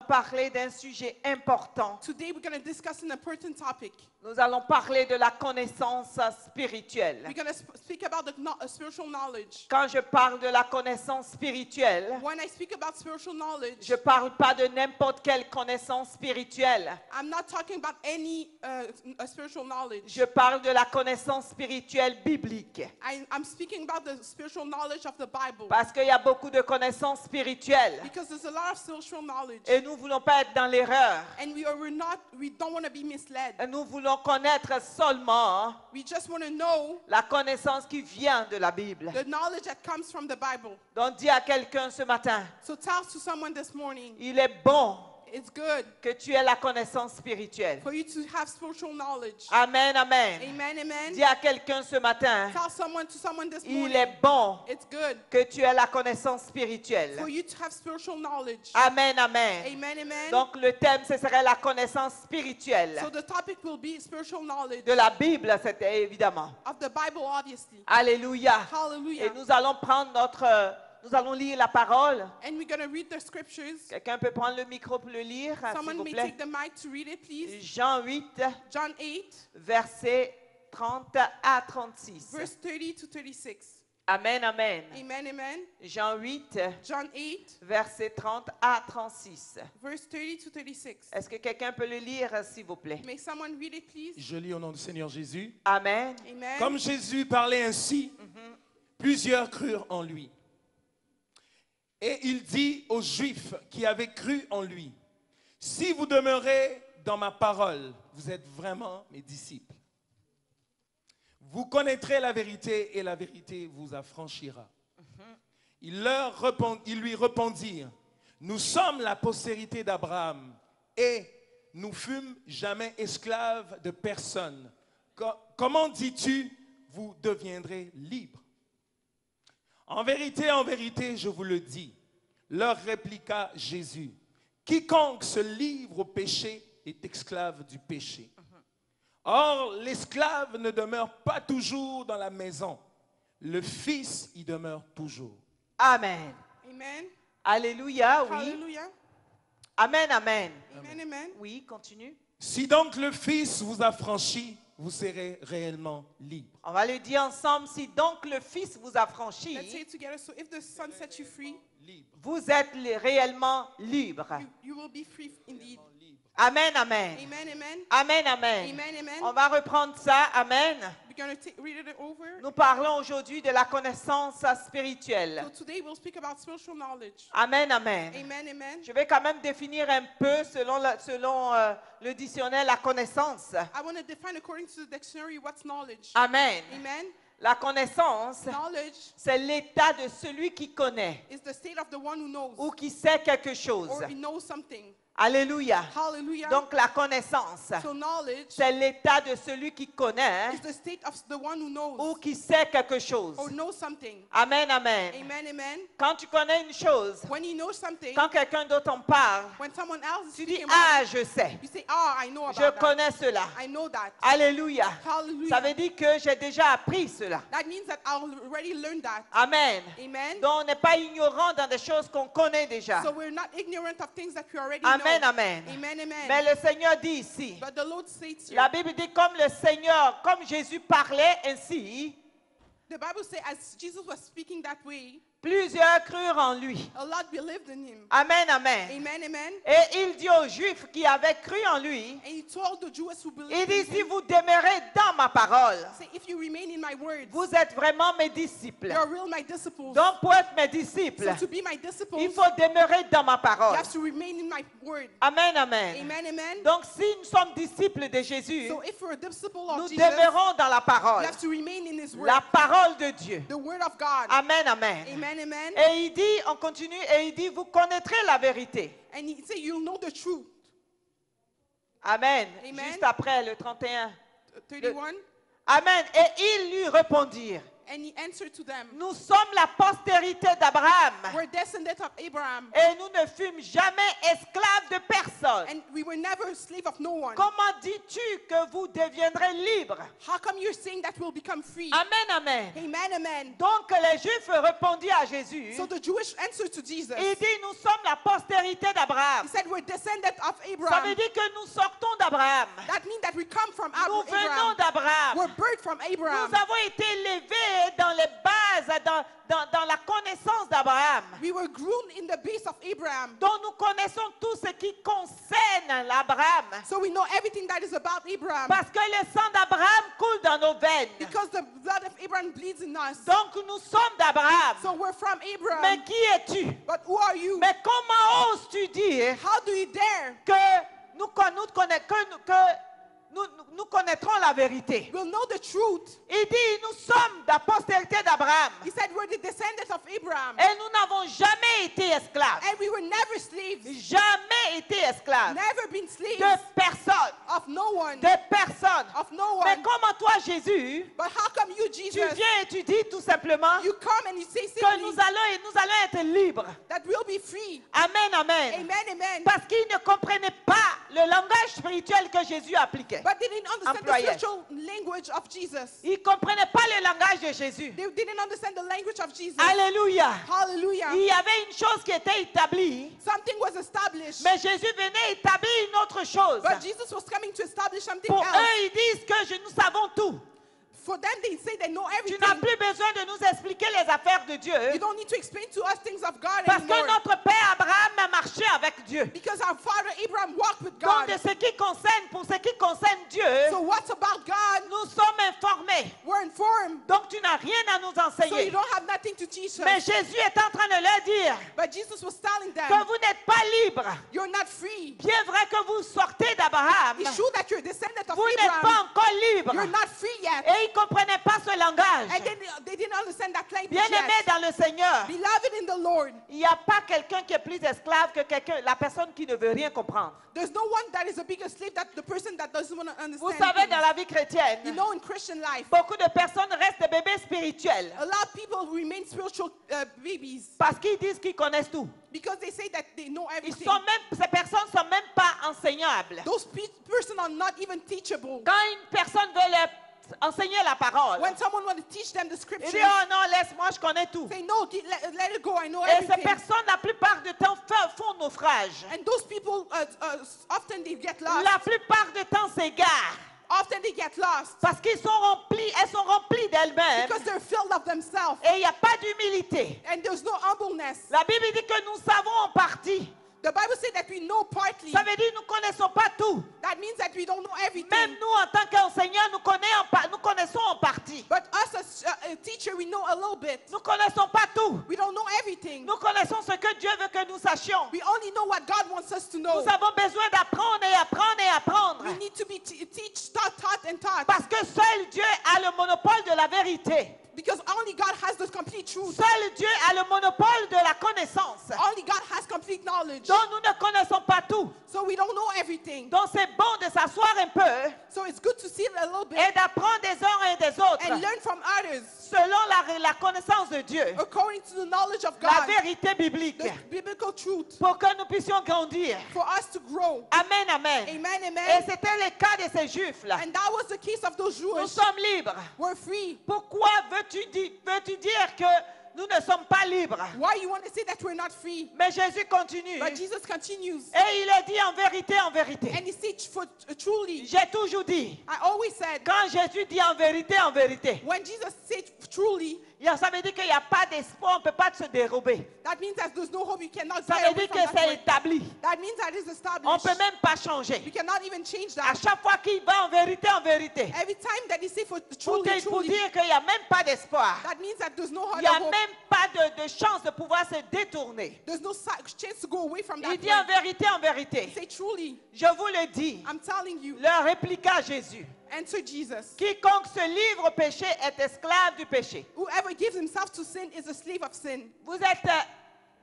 parler d'un sujet important. Today we're going to discuss an important topic. Nous allons parler de la connaissance spirituelle. We're going to speak about the spiritual knowledge. Quand je parle de la connaissance spirituelle, When I speak about spiritual knowledge, je ne parle pas de n'importe quelle connaissance spirituelle. I'm not talking about any spiritual knowledge. Je parle de la connaissance spirituelle biblique. I'm speaking about the spiritual knowledge of the Bible. Parce qu'il y a beaucoup de connaissances spirituelles. Because there's a lot of spiritual knowledge. Et nous ne voulons pas être dans l'erreur. And we don't want to be misled. Et nous voulons connaître seulement We just want to know la connaissance qui vient de la Bible. the knowledge that comes from the Bible. Donc dis à quelqu'un ce matin, So tell to someone this morning, il est bon it's good que tu aies la connaissance spirituelle. for you to have spiritual knowledge. Amen, amen. Amen, amen. Dis à quelqu'un ce matin, Tell someone this il morning, est bon it's good que tu aies la connaissance spirituelle. for you to have spiritual knowledge. Amen, amen. Amen, amen. Donc le thème, ce serait la connaissance spirituelle. So the topic will be spiritual knowledge De la Bible, c'était évidemment. of the Bible, obviously. Alléluia. Et Hallelujah. nous allons nous allons lire la parole. And we're going to read the scriptures. Quelqu'un peut prendre le micro pour le lire, s'il Someone vous may plaît. take the mic to read it, please. Jean 8, John 8, versets 30 à 36. verse 30 to 36. Amen, amen. Amen, amen. Jean 8, John 8, versets 30 à 36. verse 30 to 36. Est-ce que quelqu'un peut le lire, s'il vous plaît? May someone read it, please? Je lis au nom du Seigneur Jésus. Amen. Amen. Comme Jésus parlait ainsi, plusieurs crurent en lui. Et il dit aux Juifs qui avaient cru en lui, « Si vous demeurez dans ma parole, vous êtes vraiment mes disciples. Vous connaîtrez la vérité et la vérité vous affranchira. » Ils lui répondirent, « Nous sommes la postérité d'Abraham et nous fûmes jamais esclaves de personne. Comment dis-tu, vous deviendrez libres? » En vérité, je vous le dis, leur répliqua Jésus, quiconque se livre au péché est esclave du péché. Or, l'esclave ne demeure pas toujours dans la maison, le Fils y demeure toujours. Amen. Amen. Alléluia, oui. Hallelujah. Amen, amen. Amen, amen. Oui, continue. Si donc le Fils vous affranchit, vous serez réellement libre. On va le dire ensemble. Si donc le Fils vous Let's say affranchit, it together. So if the Son sets you free, Libre. vous êtes réellement libre. you will be free indeed. Amen, amen. Amen, amen. Amen, amen. Amen, amen. On va reprendre ça. Amen. We're going to read it over. Nous parlons aujourd'hui de la connaissance spirituelle. So today we'll speak about spiritual knowledge. Amen, amen. Amen, amen. Je vais quand même définir un peu selon le dictionnaire la connaissance. I want to define according to the dictionary what's knowledge. Amen. Amen. La connaissance, Knowledge c'est l'état de celui qui connaît is the state of the one who knows ou qui sait quelque chose. or he knows something. Alléluia. Hallelujah. Donc la connaissance, So knowledge c'est l'état de celui qui connaît is the state of the one who knows ou qui sait quelque chose. or knows something. Amen, amen. Amen, amen. Quand tu connais une chose, When you know something, quand quelqu'un d'autre en parle, when someone else is tu dis, speaking ah, about je sais, it, you say, oh, I know je about that. connais cela. I know that. Alléluia. Hallelujah. Ça veut dire que j'ai déjà appris cela. That means that I already learned that. Amen. Amen. Donc on n'est pas ignorant dans des choses qu'on connaît déjà. So we're not ignorant of things that we already Amen, know. amen. Amen, amen. Mais le Seigneur dit ici, But the Lord states here, la Bible dit comme le Seigneur, comme Jésus parlait ainsi, the Bible says as Jesus was speaking that way, plusieurs crurent en lui. a lot believed in him. Amen, amen. Amen, amen. Et il dit aux Juifs qui avaient cru en lui, And he told the Jews who il believed dit, in si him, vous demeurez dans ma parole, say, if you remain in my words, vous êtes vraiment mes disciples. you're real my disciples. Donc pour être mes disciples, So to be my disciples, il faut demeurer dans ma you parole. have to remain in my word. Amen, amen. Amen, amen. Donc si nous sommes disciples de Jésus, So if we're a disciple nous of Jesus, demeurons dans la you parole, have to remain in his word. la parole de Dieu. The word of God. Amen, amen. Amen, amen. Et il dit, on continue, et il dit, vous connaîtrez la vérité. And he said, you'll know the truth. Amen. Amen. Juste après le 31. 31. Amen. Et ils lui répondirent. And he answered to them, nous sommes la postérité d'Abraham we're descendants of Abraham, et nous ne fûmes jamais esclaves de personne. and we were never a slave of no one. Comment dis-tu que vous deviendrez libres? How come you're saying that we'll become free? Amen, amen. Amen, amen. Donc les Juifs répondirent à Jésus. So the Jewish answered to Jesus. Il dit, nous sommes la postérité d'Abraham. He said, we're descendants of Ça veut Abraham. dire que nous sortons d'Abraham. That means that we come from Nous venons Abraham. d'Abraham. We're birthed from Abraham. Nous avons été élevés dans les bases, dans la connaissance d'Abraham. We were grown in the base of Abraham. Donc nous connaissons tout ce qui concerne l'Abraham. So we know everything that is about Abraham. Parce que le sang d'Abraham coule dans nos veines. Because the blood of Abraham bleeds in us. Donc nous sommes d'Abraham. So we're from Mais Abraham. qui es-tu? But who are you? Mais comment oses-tu dire How do you dare? que nous connaîtrons la vérité? We'll know the truth. Il dit, nous sommes la postérité d'Abraham. He said we're the descendants of Abraham. Et nous n'avons jamais été esclaves. And we were never slaves. Jamais été esclaves. Never been slaves De personne. of no one. De personne. Of no Mais one. comment toi, Jésus, But how come you, tu Jesus, viens et tu dis tout simplement you come and you say que simply nous allons être libres? that we'll be free? Amen, amen. Amen, amen. Parce qu'ils ne comprenaient pas le langage spirituel que Jésus appliquait. But they didn't understand the Employé. spiritual language of Jesus. Ils ne comprenaient pas le langage de Jésus. They didn't understand the language of Jesus. Alléluia. Hallelujah. Il y avait une chose qui était établie, Something was established. mais Jésus venait établir une autre chose. But Jesus was coming to establish something Pour else. eux, ils disent que nous savons tout. For them, they say they know Tu everything. n'as plus besoin de nous expliquer les affaires de Dieu. You don't need to explain to us things of God Parce que anymore. notre père Abraham a marché avec Dieu. Because our father Abraham walked with Donc, God. de ce qui concerne, pour ce qui concerne Dieu, So what's about God? nous sommes informés. We're informed. Donc, tu n'as rien à nous So you enseigner. don't have nothing to teach Mais us. Jésus est en train de leur dire But Jesus was telling que them, vous n'êtes pas libres. you're not free. Bien vrai que vous sortez d'Abraham, It's true that you're a descendant of vous n'êtes pas Abraham. encore libres. You're not free yet. Et ils ne comprenaient pas ce langage. And they didn't understand that language Bien-aimés yet. dans le Seigneur, Beloved in the Lord, il n'y a pas quelqu'un qui est plus esclave que la personne qui ne veut rien comprendre. there's no one that is a bigger slave than the person that doesn't want to Vous understand savez, things. dans la vie chrétienne, You know, in Christian life, beaucoup de personnes restent des bébés spirituels a lot of people remain spiritual babies parce qu'ils disent qu'ils connaissent tout. because they say that they know everything. Ces personnes ne sont même pas enseignables. Those persons are not even teachable. Quand une personne veut leur enseigner la parole, When someone wants to teach them the il scriptures, dit, oh non, laisse-moi, je connais tout. say, no, let it go, I know Et ces everything. personnes, la plupart du temps, font naufrage. And those people, often they get lost. La plupart du temps, s'égarent. Often they get lost Parce elles sont remplies d'elles-mêmes. because they're filled of themselves. Et il n'y a pas d'humilité. And there's no humbleness. La Bible dit que nous savons en partie. The Bible says that we know partly. Ça veut dire que nous ne connaissons pas tout. That means that we don't know everything. Même nous, en tant qu'enseignants, nous connaissons en partie. But us as a teacher, we know a little bit. Nous ne connaissons pas tout. We don't know everything. Nous connaissons ce que Dieu veut que nous sachions. We only know what God wants us to know. Nous avons besoin d'apprendre et apprendre et apprendre. We need to be teach, taught, and taught. Parce que seul Dieu a le monopole de la vérité. Because only God has the complete truth. Seul Dieu a le monopole de la connaissance. Only God has complete knowledge. Donc nous ne connaissons pas tout. So we don't know everything. Donc c'est bon de s'asseoir un peu So it's good to see a little bit et d'apprendre des uns et des autres and learn from others selon la connaissance de Dieu, according to the knowledge of la God, vérité biblique, the biblical truth, pour que nous puissions grandir. for us to grow. Amen, amen. Amen, Et amen. c'était le cas de ces Juifs-là. And that was the case of those Nous Jewish. sommes libres. We're free. Pourquoi veux-tu dire que nous ne sommes pas libres? Why you want to say that we're not free? Mais Jésus continue. But Jesus continues. Et il a dit en vérité, en vérité. And he said, for truly, J'ai toujours dit, I always said, quand Jésus dit en vérité, when Jesus said truly, ça veut dire qu'il n'y a pas d'espoir, on ne peut pas se dérober. that means that there's no hope. You cannot Ça get veut away dire from que that c'est word. établi. That means that is On ne established. peut même pas changer. You cannot even change À that. chaque fois qu'il va en vérité, Every time that he say for pour truly, pour truly, dire qu'il n'y a même pas d'espoir. that means that there's no Il n'y a hope. même pas de chance de pouvoir se détourner. There's no chance to go away from that Il dit word. en vérité, Say truly, je vous le dis, I'm telling you. leur répliqua Jésus. Answer Jesus. Quiconque se livre au péché est esclave du péché. Whoever gives himself to sin is a slave of sin. Vous êtes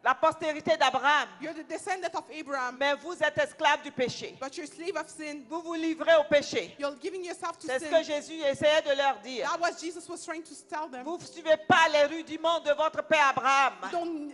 la postérité d'Abraham, You're the descendant of Abraham, mais vous êtes esclave du péché. but you're slave of sin. Vous vous livrez au péché. You're giving yourself to C'est ce sin. que Jésus essayait de leur dire. That was Jesus was trying to tell them. Vous ne suivez pas les rudiments de votre père Abraham. Don't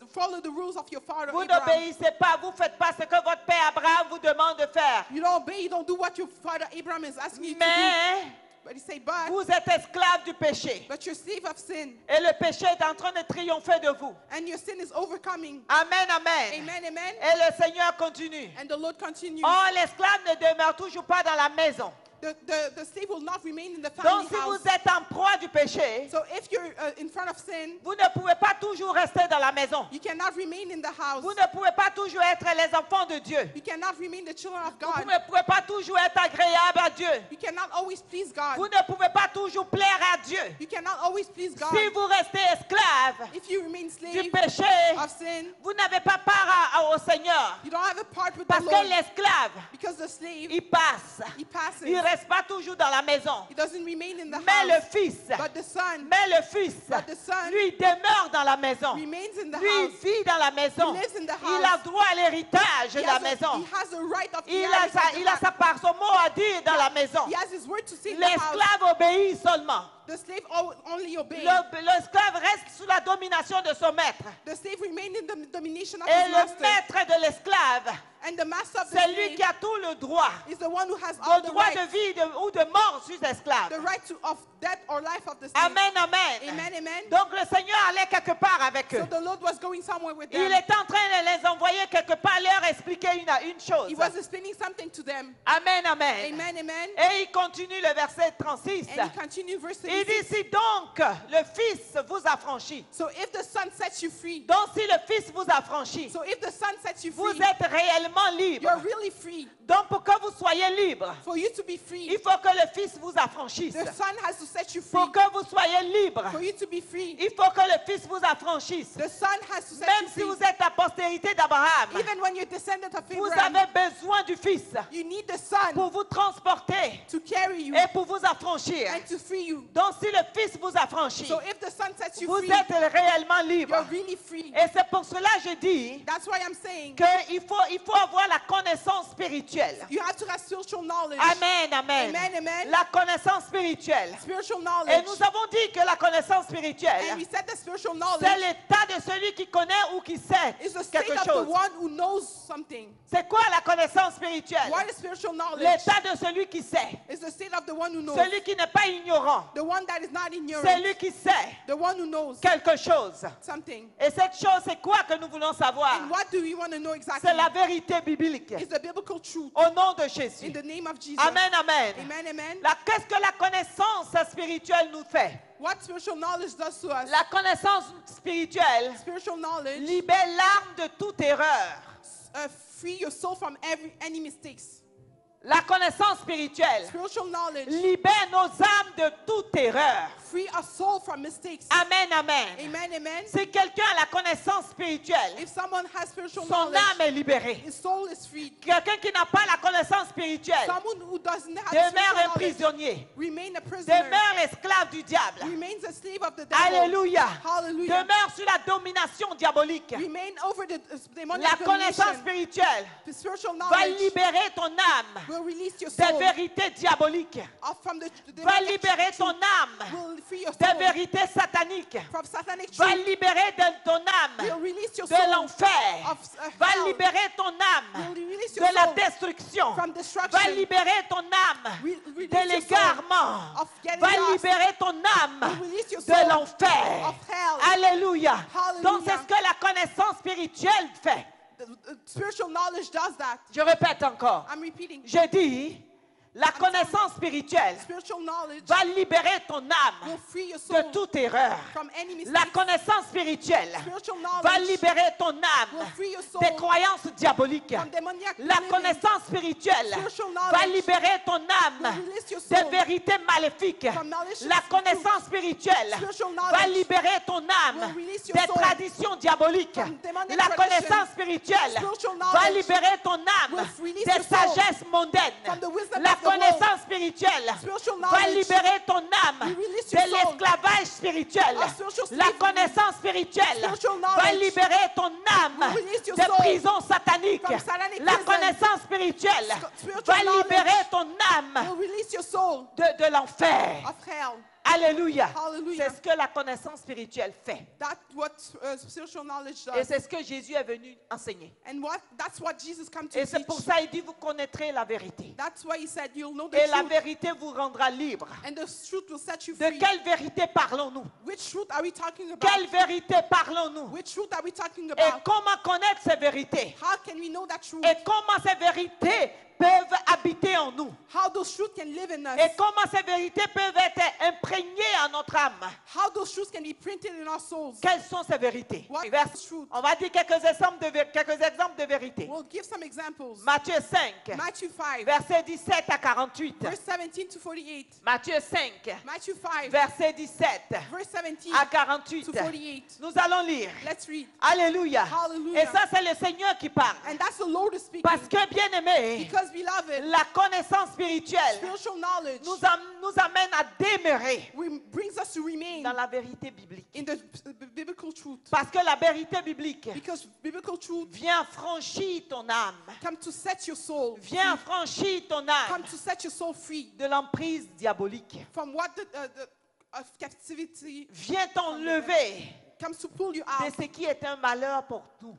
follow the rules of your father Vous Abraham. n'obéissez pas, vous ne faites pas ce que votre père Abraham vous demande de faire. You don't obey, you don't do what your father Abraham is asking you to do. Mais But he say, but vous êtes esclave du péché. you're slave of sin. Et le péché est en train de triompher de vous. And your sin is overcoming. Amen, amen. Amen, amen. Et le Seigneur continue. And the Lord continues. Oh, l'esclave ne demeure toujours pas dans la maison. The slave will not remain in the Donc family si house. vous êtes en proie du péché, So if you're in front of sin, vous ne pouvez pas toujours rester dans la maison. you cannot remain in the house. Vous ne pouvez pas toujours être les enfants de Dieu. You cannot remain the children of Vous God. ne pouvez pas toujours être agréable à Dieu. You cannot always please God. Vous ne pouvez pas toujours plaire à Dieu. You cannot always please God. Si vous restez esclave If you remain du slave péché, of sin, vous n'avez pas part au Seigneur. you don't have a part with the Parce que Lord. l'esclave, Because the slave, il passe. he passes. Il ne reste pas toujours dans la maison. He doesn't remain in the Mais le house. fils, But the son but the son lui demeure dans la maison. remains in the Lui house. vit dans la maison. He lives in the Il a house. droit à l'héritage de He la has, maison. he has a right of Il inheritance a, of the il a house. sa part, son mot à dire dans la maison. He has his word to say in the house. L'esclave obéit seulement. The slave only obeys. L'esclave reste sous la domination de son maître. The slave remained in the domination of Et his le master. maître de l'esclave, And the master of the c'est lui slave qui a tout le droit. is the one who has all Le the droit right. de vie ou de mort sur l'esclave. The right of death or life of the slave. Amen, amen. Amen, amen. Donc le Seigneur allait quelque part avec So eux. the Lord was going somewhere with Il them. est en train de les envoyer quelque part, leur expliquer une chose. He was explaining something to them. Amen, amen. Amen, amen. Et il continue le verset 36. And he continued verse Il 36. dit, si donc le Fils vous affranchit, So if the son sets you free, donc si le Fils vous affranchit, so if the son sets you vous free, êtes réellement libre. you're really free. Donc pour que vous soyez libre, For you to be free, il faut que le Fils vous affranchisse. the son has to set you free. Pour que vous soyez libre, For you to be free, il faut que le Fils vous affranchisse. the son has to set Même you si free. vous êtes la postérité d'Abraham, Even when you're descendant of vous Abraham, avez besoin du Fils you need the son pour vous transporter to carry you et pour vous affranchir. and to free you. Donc si le Fils vous affranchit, So if the son sets you vous free, êtes réellement libre. you're really free. Et c'est pour cela que je dis That's why I'm saying qu'il faut avoir la connaissance spirituelle. you have to have spiritual knowledge. Amen, amen. Amen, amen. La connaissance spirituelle. Spiritual Et knowledge. nous avons dit que la connaissance And spirituelle, we said that spiritual c'est knowledge l'état de celui qui connaît ou qui sait is the state quelque of the chose. one who knows something. C'est quoi la connaissance spirituelle? What is spiritual knowledge? L'état de celui qui sait. Is the state of the one who knows. Celui qui n'est pas ignorant. The one that is not ignorant. Celui qui sait The one who knows quelque chose. something. Et cette chose, c'est quoi que nous voulons savoir? And what do we want to know exactly? C'est la vérité biblique. It's the biblical truth. Au nom de In Jésus. the name of Jesus. Amen, amen. Amen, amen. Qu'est-ce que la connaissance spirituelle nous fait? What spiritual knowledge does to us? La connaissance spirituelle Spiritual knowledge libère l'âme de toute erreur. free your soul from any mistakes. La connaissance spirituelle Spiritual knowledge libère nos âmes de toute erreur. free our soul from mistakes. Amen, amen. Amen, amen. Si quelqu'un a la connaissance spirituelle, If someone has spiritual son âme knowledge, est libérée. his soul is freed. Quelqu'un qui n'a pas la connaissance spirituelle Someone who doesn't have demeure spiritual un knowledge prisonnier, remains a prisoner, demeure l'esclave du diable. remains a slave of the devil. Alléluia. Hallelujah. Demeure sur la domination diabolique. Remain over the demonic La connaissance domination. spirituelle The spiritual va knowledge libérer ton âme will release your des soul vérités diaboliques. from the Va demonic libérer truth. ton âme Will free your des soul vérités sataniques. from satanic Va truth. libérer ton Will âme release your de soul l'enfer. of Va hell. libérer ton âme Will release de your la soul destruction. from Va destruction. libérer ton âme Release de your soul l'égarement. of getting Va lost. libérer ton âme Will release your de soul l'enfer. of hell. Alléluia. Hallelujah. Donc c'est ce que la connaissance spirituelle fait. The spiritual knowledge does that. Je répète encore. I'm repeating. Je dis, la connaissance spirituelle Spiritual knowledge va libérer ton will âme free your de soul toute erreur. from any La mistakes. connaissance spirituelle Spiritual va knowledge libérer ton will âme free your soul des croyances diaboliques. from demoniac La living. connaissance spirituelle Spiritual va knowledge libérer ton âme will release your des soul vérités maléfiques. from malicious La connaissance spirituelle Spiritual va knowledge libérer ton âme will release your des soul traditions diaboliques. from demonic La traditions. connaissance spirituelle Spiritual va knowledge libérer ton âme will release des your soul sagesses mondaines. from the wisdom La of the the world. connaissance spirituelle Spiritual va knowledge libérer ton âme will release de your soul. l'esclavage spirituel. Of spiritual La slavery. connaissance spirituelle Spiritual va knowledge libérer ton âme will release your de soul prison satanique. from satanic La prison. connaissance spirituelle Spiritual va knowledge libérer ton âme will release your soul de l'enfer. of hell. Alléluia. Hallelujah. C'est ce que la connaissance spirituelle fait. That's what spiritual knowledge Et does. c'est ce que Jésus est venu enseigner. And that's what Jesus came to Et c'est teach. pour ça qu'il dit, vous connaîtrez la vérité. That's why he said, you'll know the Et la truth, vérité vous rendra libre. and the truth will set you De free. quelle vérité parlons-nous? Which truth are we talking about? Quelle vérité parlons-nous? Which truth are we talking Et about? comment connaître ces vérités? How can we know that truth? Et comment ces vérités peuvent habiter en nous? How those truths can live in us? Et comment ces vérités peuvent être imprégnées en notre âme? How those truths can be printed in our souls? Quelles sont ces vérités? What Vers- truth? On va dire quelques exemples de vérités. We'll give some examples. Matthieu 5, Matthew 5, versets 17 à 48. verse 17 to 48. Matthieu 5, Matthew 5, verset 17 verse 17 à 48. to 48. Nous allons lire. Let's read. Alléluia. Hallelujah. Et ça, c'est le Seigneur qui parle. And that's the Lord is speaking. Parce que, bien aimé, Because, beloved, la connaissance spirituelle spiritual knowledge nous amène à demeurer brings us to remain dans la vérité biblique. in the biblical truth. Parce que la vérité biblique Because biblical truth vient franchir ton âme. come to set your soul Vient franchir ton âme come to set your soul free de l'emprise diabolique. from what the of captivity Vient t'enlever comes to pull you de out ce qui est un malheur pour nous.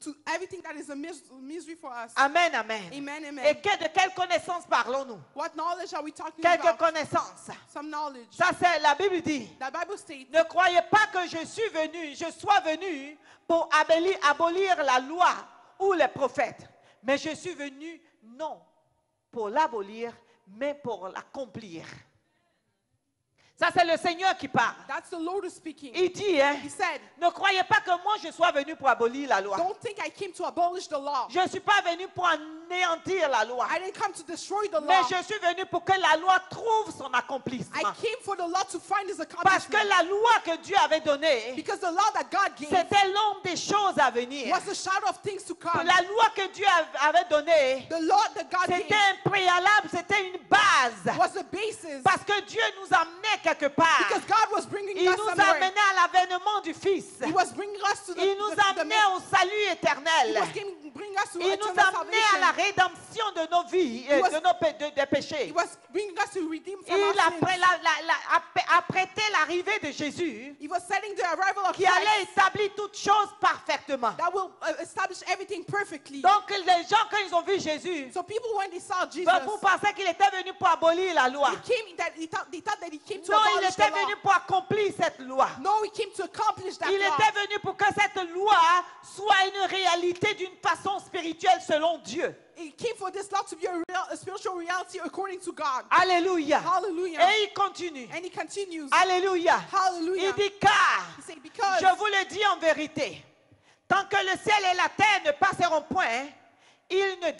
to everything that is a misery for us. Amen, amen. Amen, amen. Et de quelle connaissance parlons-nous? What knowledge are we talking Quelques about? connaissances. Some knowledge. Ça, c'est la Bible dit. The Bible states, Ne croyez pas que je sois venu pour abolir la loi ou les prophètes. Mais je suis venu non pour l'abolir, mais pour l'accomplir. Ça, c'est le Seigneur qui parle. that's the Lord is speaking. Il dit, hein, He said, ne croyez pas que moi je sois venu pour abolir la loi. don't think I came to abolish the law. Je ne suis pas venu pour anéantir la loi. I didn't come to destroy the Mais law. je suis venu pour que la loi trouve son I accomplissement. came for the law to find its Parce que accomplishment. la loi que Dieu avait donnée, Because the law that God gave c'était l'ombre des choses à venir. was the shadow of things to come. La loi que Dieu avait donnée, The law that God c'était gave un préalable, c'était une base. was the basis. Parce que Dieu nous amenait quelque part. Because God was bringing Il us nous somewhere. amenait à l'avènement du Fils. He was bringing us to the, Il nous the amenait au salut He éternel. was bringing us to Il nous eternal amenait à la salvation. rédemption de nos vies, He was- de nos des He péchés. was bringing us to redeem from Il our sins. apprêtait l'arrivée de Jésus He was setting the arrival of qui allait Christ établir toutes choses parfaitement. that will establish everything perfectly. Donc les gens, quand ils ont vu Jésus, So people, when they saw Jesus, vous pensez qu'il était venu pour abolir la loi. they thought that he came to Non, il abolish the était law. venu pour accomplir cette loi. No, he came to accomplish that Il law. était venu pour que cette loi soit une réalité d'une façon spirituelle selon Dieu. He came for this law to be a spiritual reality according to God. Alléluia. Hallelujah. Et il continue. And he continues. Alléluia. Hallelujah. Il dit car, He said, because je vous le dis en vérité, tant que le ciel et la terre ne passeront point, il ne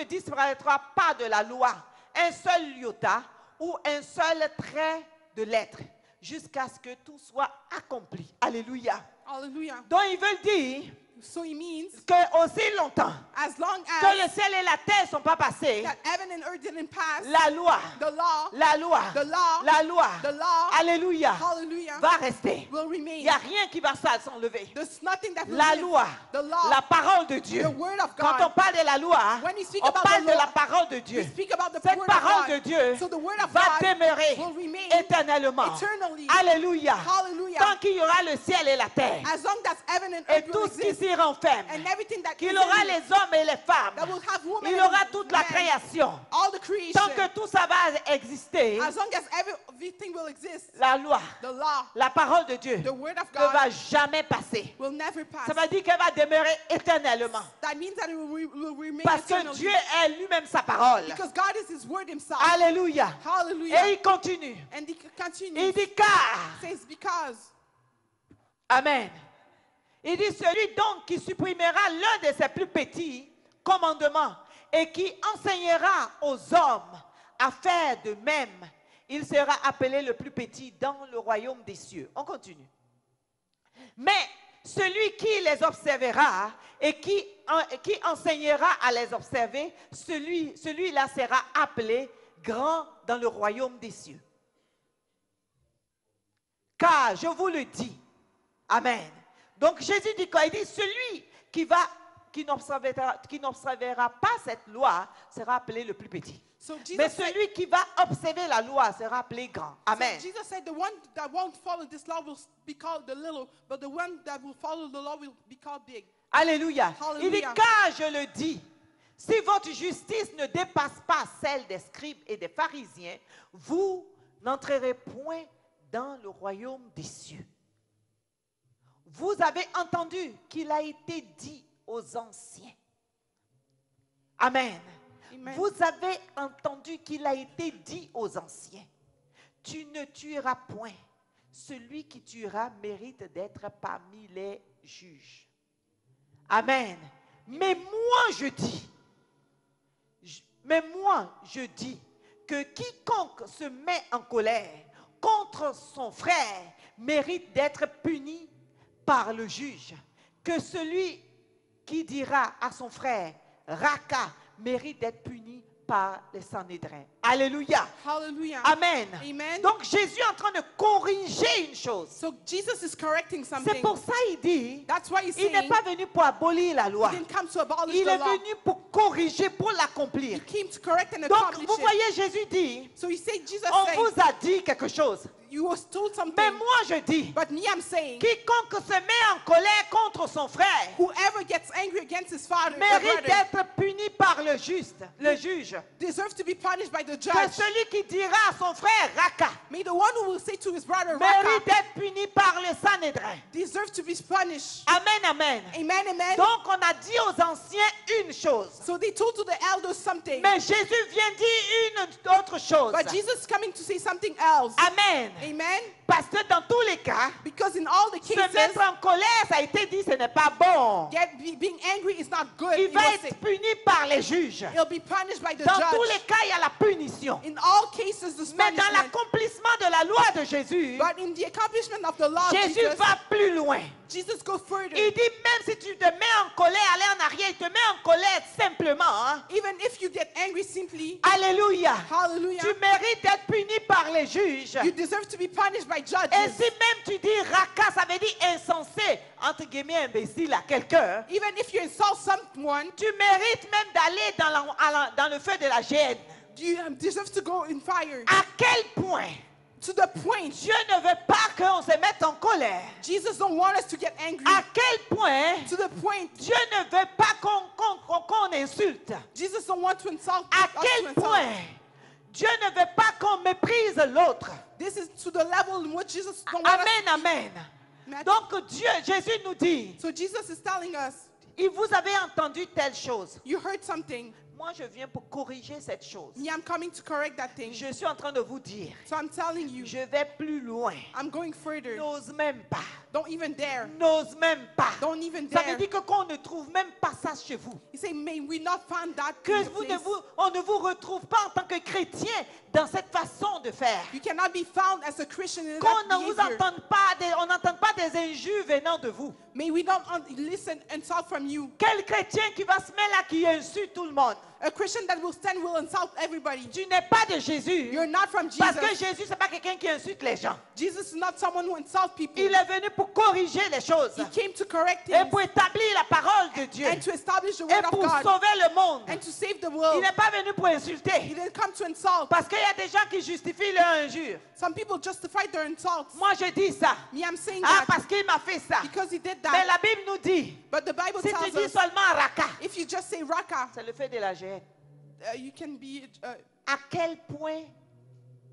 disparaîtra pas de la loi un seul iota ou un seul trait de lettre, jusqu'à ce que tout soit accompli. Alléluia. Hallelujah. Donc il veut dire So he means que aussi longtemps as long que as le ciel et la terre ne sont pas passés, that heaven and earth didn't pass, la loi, the law, la loi, the law, la loi, the law, alléluia, hallelujah, va rester. will Il remain. n'y a rien qui va s'enlever. There's nothing that will La live. loi, The law, la parole de Dieu. the word of Quand God. on parle de la loi, When we speak on about parle the de law, la parole de Dieu. we speak about the Cette word parole of de God. Dieu So the word of va God demeurer will remain éternellement. eternally. Alléluia. Hallelujah. Tant qu'il y aura le ciel et la terre. As long as heaven and Et earth will tout ce qui exist, s'y renferme. and everything that Qu'il is aura in it, les hommes et les femmes. that will have woman Il and aura toute la man, création. all the creation, Tant que tout ça va exister, as long as everything will exist, la loi, the law, la parole de Dieu the word of ne God va jamais passer. will never pass. Ça veut dire qu'elle va demeurer éternellement. That means that it will remain Parce que eternally. Dieu est lui-même sa parole. Because God is His word Himself. Alléluia. Hallelujah. Et il continue. And he Il continues. dit car. Says because. Amen. Il dit celui donc qui supprimera l'un de ses plus petits commandements et qui enseignera aux hommes à faire de même, il sera appelé le plus petit dans le royaume des cieux. On continue. Mais celui qui les observera et qui enseignera à les observer, celui-là sera appelé grand dans le royaume des cieux. Car je vous le dis, amen. Donc Jésus dit quoi? Il dit celui qui n'observera pas cette loi sera appelé le plus petit. So Jesus Mais said, celui qui va observer la loi sera appelé grand. Amen. So Jesus said, the one that won't follow this law will be called the little, but the one that will follow the law will be called big. Alléluia. Il dit, Hallelujah. car je le dis, si votre justice ne dépasse pas celle des scribes et des pharisiens, vous n'entrerez point dans le royaume des cieux. Vous avez entendu qu'il a été dit aux anciens. Amen. Amen. Vous avez entendu qu'il a été dit aux anciens. Tu ne tueras point. Celui qui tuera mérite d'être parmi les juges. Amen. Mais moi je dis que quiconque se met en colère contre son frère mérite d'être puni par le juge. Que celui qui dira à son frère Raka mérite d'être puni par les Sanhédrins. Alléluia. Hallelujah. Amen. Amen. Donc Jésus est en train de corriger une chose. So Jesus is correcting C'est something. pour ça qu'il dit, That's why he's il n'est saying pas venu pour abolir la loi. he didn't come to abolish Il the est law. venu pour corriger, pour He l'accomplir. came to correct and Donc, accomplish vous it. voyez, Jésus dit, So he said, Jesus on said, vous a dit quelque chose. you was told something. Mais moi, je dis, But me, I'm saying, quiconque se met en colère contre son frère whoever gets angry against his father or mérite brother d'être puni par le juge. deserves to be punished by the Que judge. celui qui dira à son frère Raka May the one who will say to his brother, mérite Raka, d'être puni par le Sanhédrin. deserves to be punished. Amen, amen. Amen, amen. Donc, on a dit aux anciens une chose. So they told to the elders something. Mais Jésus vient dire une autre chose. But Jesus is coming to say something else. Amen. Amen. Parce que dans tous les cas, Because in all the se cases, mettre en colère, ça a été dit, ce n'est pas bon. being angry is not good. Il It va was être sick. puni par les juges. He'll be punished by the Dans tous les judge. cas, il y a la punition. In all cases, the Mais dans punishment. l'accomplissement de la loi de Jésus, But in the accomplishment of the law, Jésus va plus loin. Jesus goes further. Il dit, même si tu te mets en colère, aller en arrière, il te met en colère simplement. Hein. Even if you get angry simply, Alléluia. hallelujah, Tu mérites d'être puni par les juges. you deserve to be punished by Et judges. si même tu dis raka, ça veut dire insensé, entre guillemets imbécile à quelqu'un, Even if you insult someone, tu mérites même d'aller dans le feu de la géhenne. you deserve to go in fire. À quel point To the point, Dieu ne veut pas qu'on se mette en colère. Jesus don't want us to get angry. À quel point To the point, Dieu ne veut pas qu'on insulte. Jesus don't want to insult À us to quel insult. point Dieu ne veut pas qu'on méprise l'autre. This is to the level in which Jesus don't want Amen, us. amen. Amen. Donc Jésus nous dit, So Jesus is telling us, il vous avez entendu telle chose. you heard something. Moi, je viens pour corriger cette chose. Me, I'm coming to correct that thing. Je suis en train de vous dire, So I'm telling you, je vais plus loin. I'm going further. N'ose même pas. Don't even dare. N'ose même pas. Don't even Ça veut dare. dire que qu'on ne trouve même pas ça chez vous. He said, may we not find that Que in the vous place. on ne vous retrouve pas en tant que chrétien dans cette façon de faire. You cannot be found as a Christian in Qu'on that ne vous behavior. entende pas, on n'entende pas des injures venant de vous. May we not listen and insult from you. Quel chrétien qui va se mettre là, qui insulte tout le monde? A Christian that will stand will insult everybody. Tu n'es pas de Jésus. You're not from Parce que Jesus. Jésus, ce n'est pas quelqu'un qui insulte les gens. Jesus is not someone who insults people. Il est venu pour corriger les choses. He came to correct Et things pour établir la parole de Dieu. and to establish the Et word of pour God sauver le monde. and to save the Il world. n'est pas venu pour He insulter. didn't come to insult. Parce qu'il y a des gens qui justifient leur injure. Some people justify their insults. Moi, je dis ça. Me, I'm saying Ah, that parce qu'il m'a fait ça. because he did Mais that. la Bible nous dit, But the Bible si tu tells dis us seulement raka, if you just say Raka, c'est le fait de la géhenne. you can be. À quel point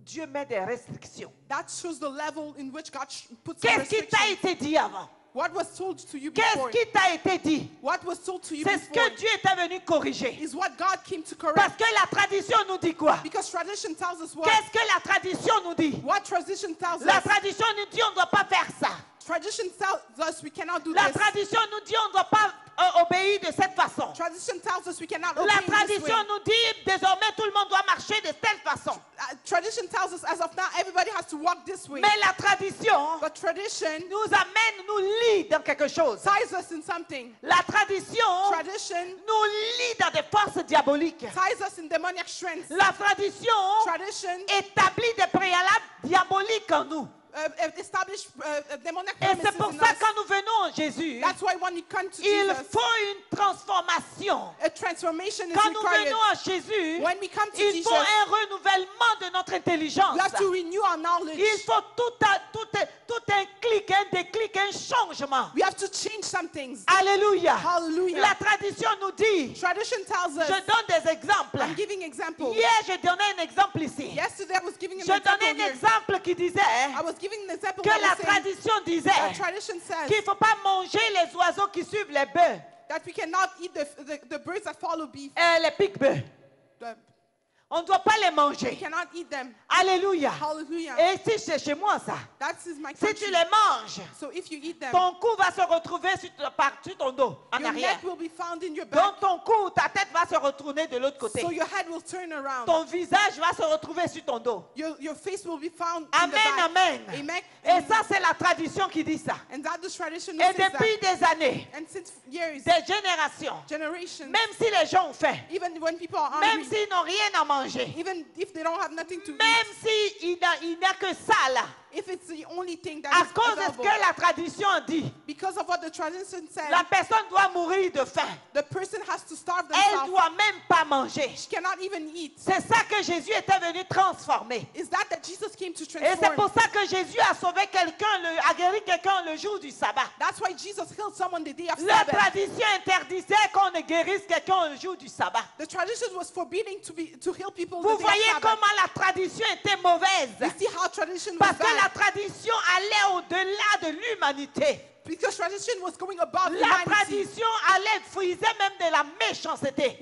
Dieu met des restrictions. That shows the level in which God puts Qu'est-ce qui t'a restrictions. été dit avant? What was told to you Qu'est-ce before? qui t'a été dit? What was told to you C'est ce before que Dieu était venu corriger. is what God came to Parce correct. que la tradition nous dit quoi? Because tradition tells us what? Qu'est-ce que la tradition nous dit? What tradition tells La us? tradition nous dit on ne doit pas faire ça. Tradition tells us we cannot do La this. tradition nous dit on ne doit pas obéir de cette façon. Tradition tells us we cannot obey La in this way. tradition nous dit désormais tout le monde doit marcher de telle façon. Tradition tells us as of now everybody has to walk this way. Mais la tradition But tradition nous amène, nous lie dans quelque chose. ties us in something. La tradition Tradition nous lie dans des forces diaboliques. ties us in demonic strengths. La tradition Tradition établit des préalables diaboliques en nous. establish demonic Et c'est premises pour in ça us. quand nous venons en Jésus, That's why when you come to il Jesus, faut une transformation. a transformation is Quand nous required. venons à Jésus, When we come to il Jesus, faut un renouvellement de notre intelligence. we have to renew our knowledge. Il faut tout un clic, un déclic, un changement. We have to change some things. Alléluia. Hallelujah. La tradition nous dit, Tradition tells je us, donne des exemples. I'm giving examples. Hier, je donnais un exemple ici. Yesterday I was giving Je an example donnais un here. exemple qui disait I was giving an example que that la was saying, tradition that disait tradition says qu'il ne faut pas manger les oiseaux qui suivent les bœufs, that we cannot eat the birds that follow beef. les pique-bœufs. The- On ne doit pas les We manger. cannot eat them. Alléluia. Hallelujah. Et si c'est chez moi ça, That is my si tu country. les manges, So if you eat them, ton cou va se retrouver sur ton dos, en your arrière. neck will be found in your back. Donc ton cou, ta tête va se retourner de l'autre côté. So your head will turn around. Ton visage va se retrouver sur ton dos. Your face will be found in the Amen, back. amen. Amen. Et ça, c'est la tradition qui dit ça. And that is tradition Et that says depuis that. des années, And since years, des générations, generations, même si les gens ont faim, even when people are même hungry, s'ils n'ont rien à manger, even if they don't have nothing to même eat, s'il n'y a que ça là, if it's the only thing that à is cause de ce available, que la tradition dit, because of what the tradition says, la personne doit mourir de faim. the person has to starve Elle themselves. doit même pas manger. She cannot even eat. C'est ça que Jésus était venu transformer. Is that Jesus came to Et c'est transform? pour ça que Jésus a sauvé quelqu'un, a guéri quelqu'un le jour du sabbat. That's why Jesus healed someone the day of La Sabbath. tradition interdisait qu'on ne guérisse quelqu'un le jour du sabbat. The tradition was forbidding to heal people Vous the day voyez of Sabbath. comment la tradition était mauvaise. You see how tradition was Parce que la bad? tradition allait au-delà de l'humanité. Because tradition was going above La humanity. tradition allait friser même de la méchanceté.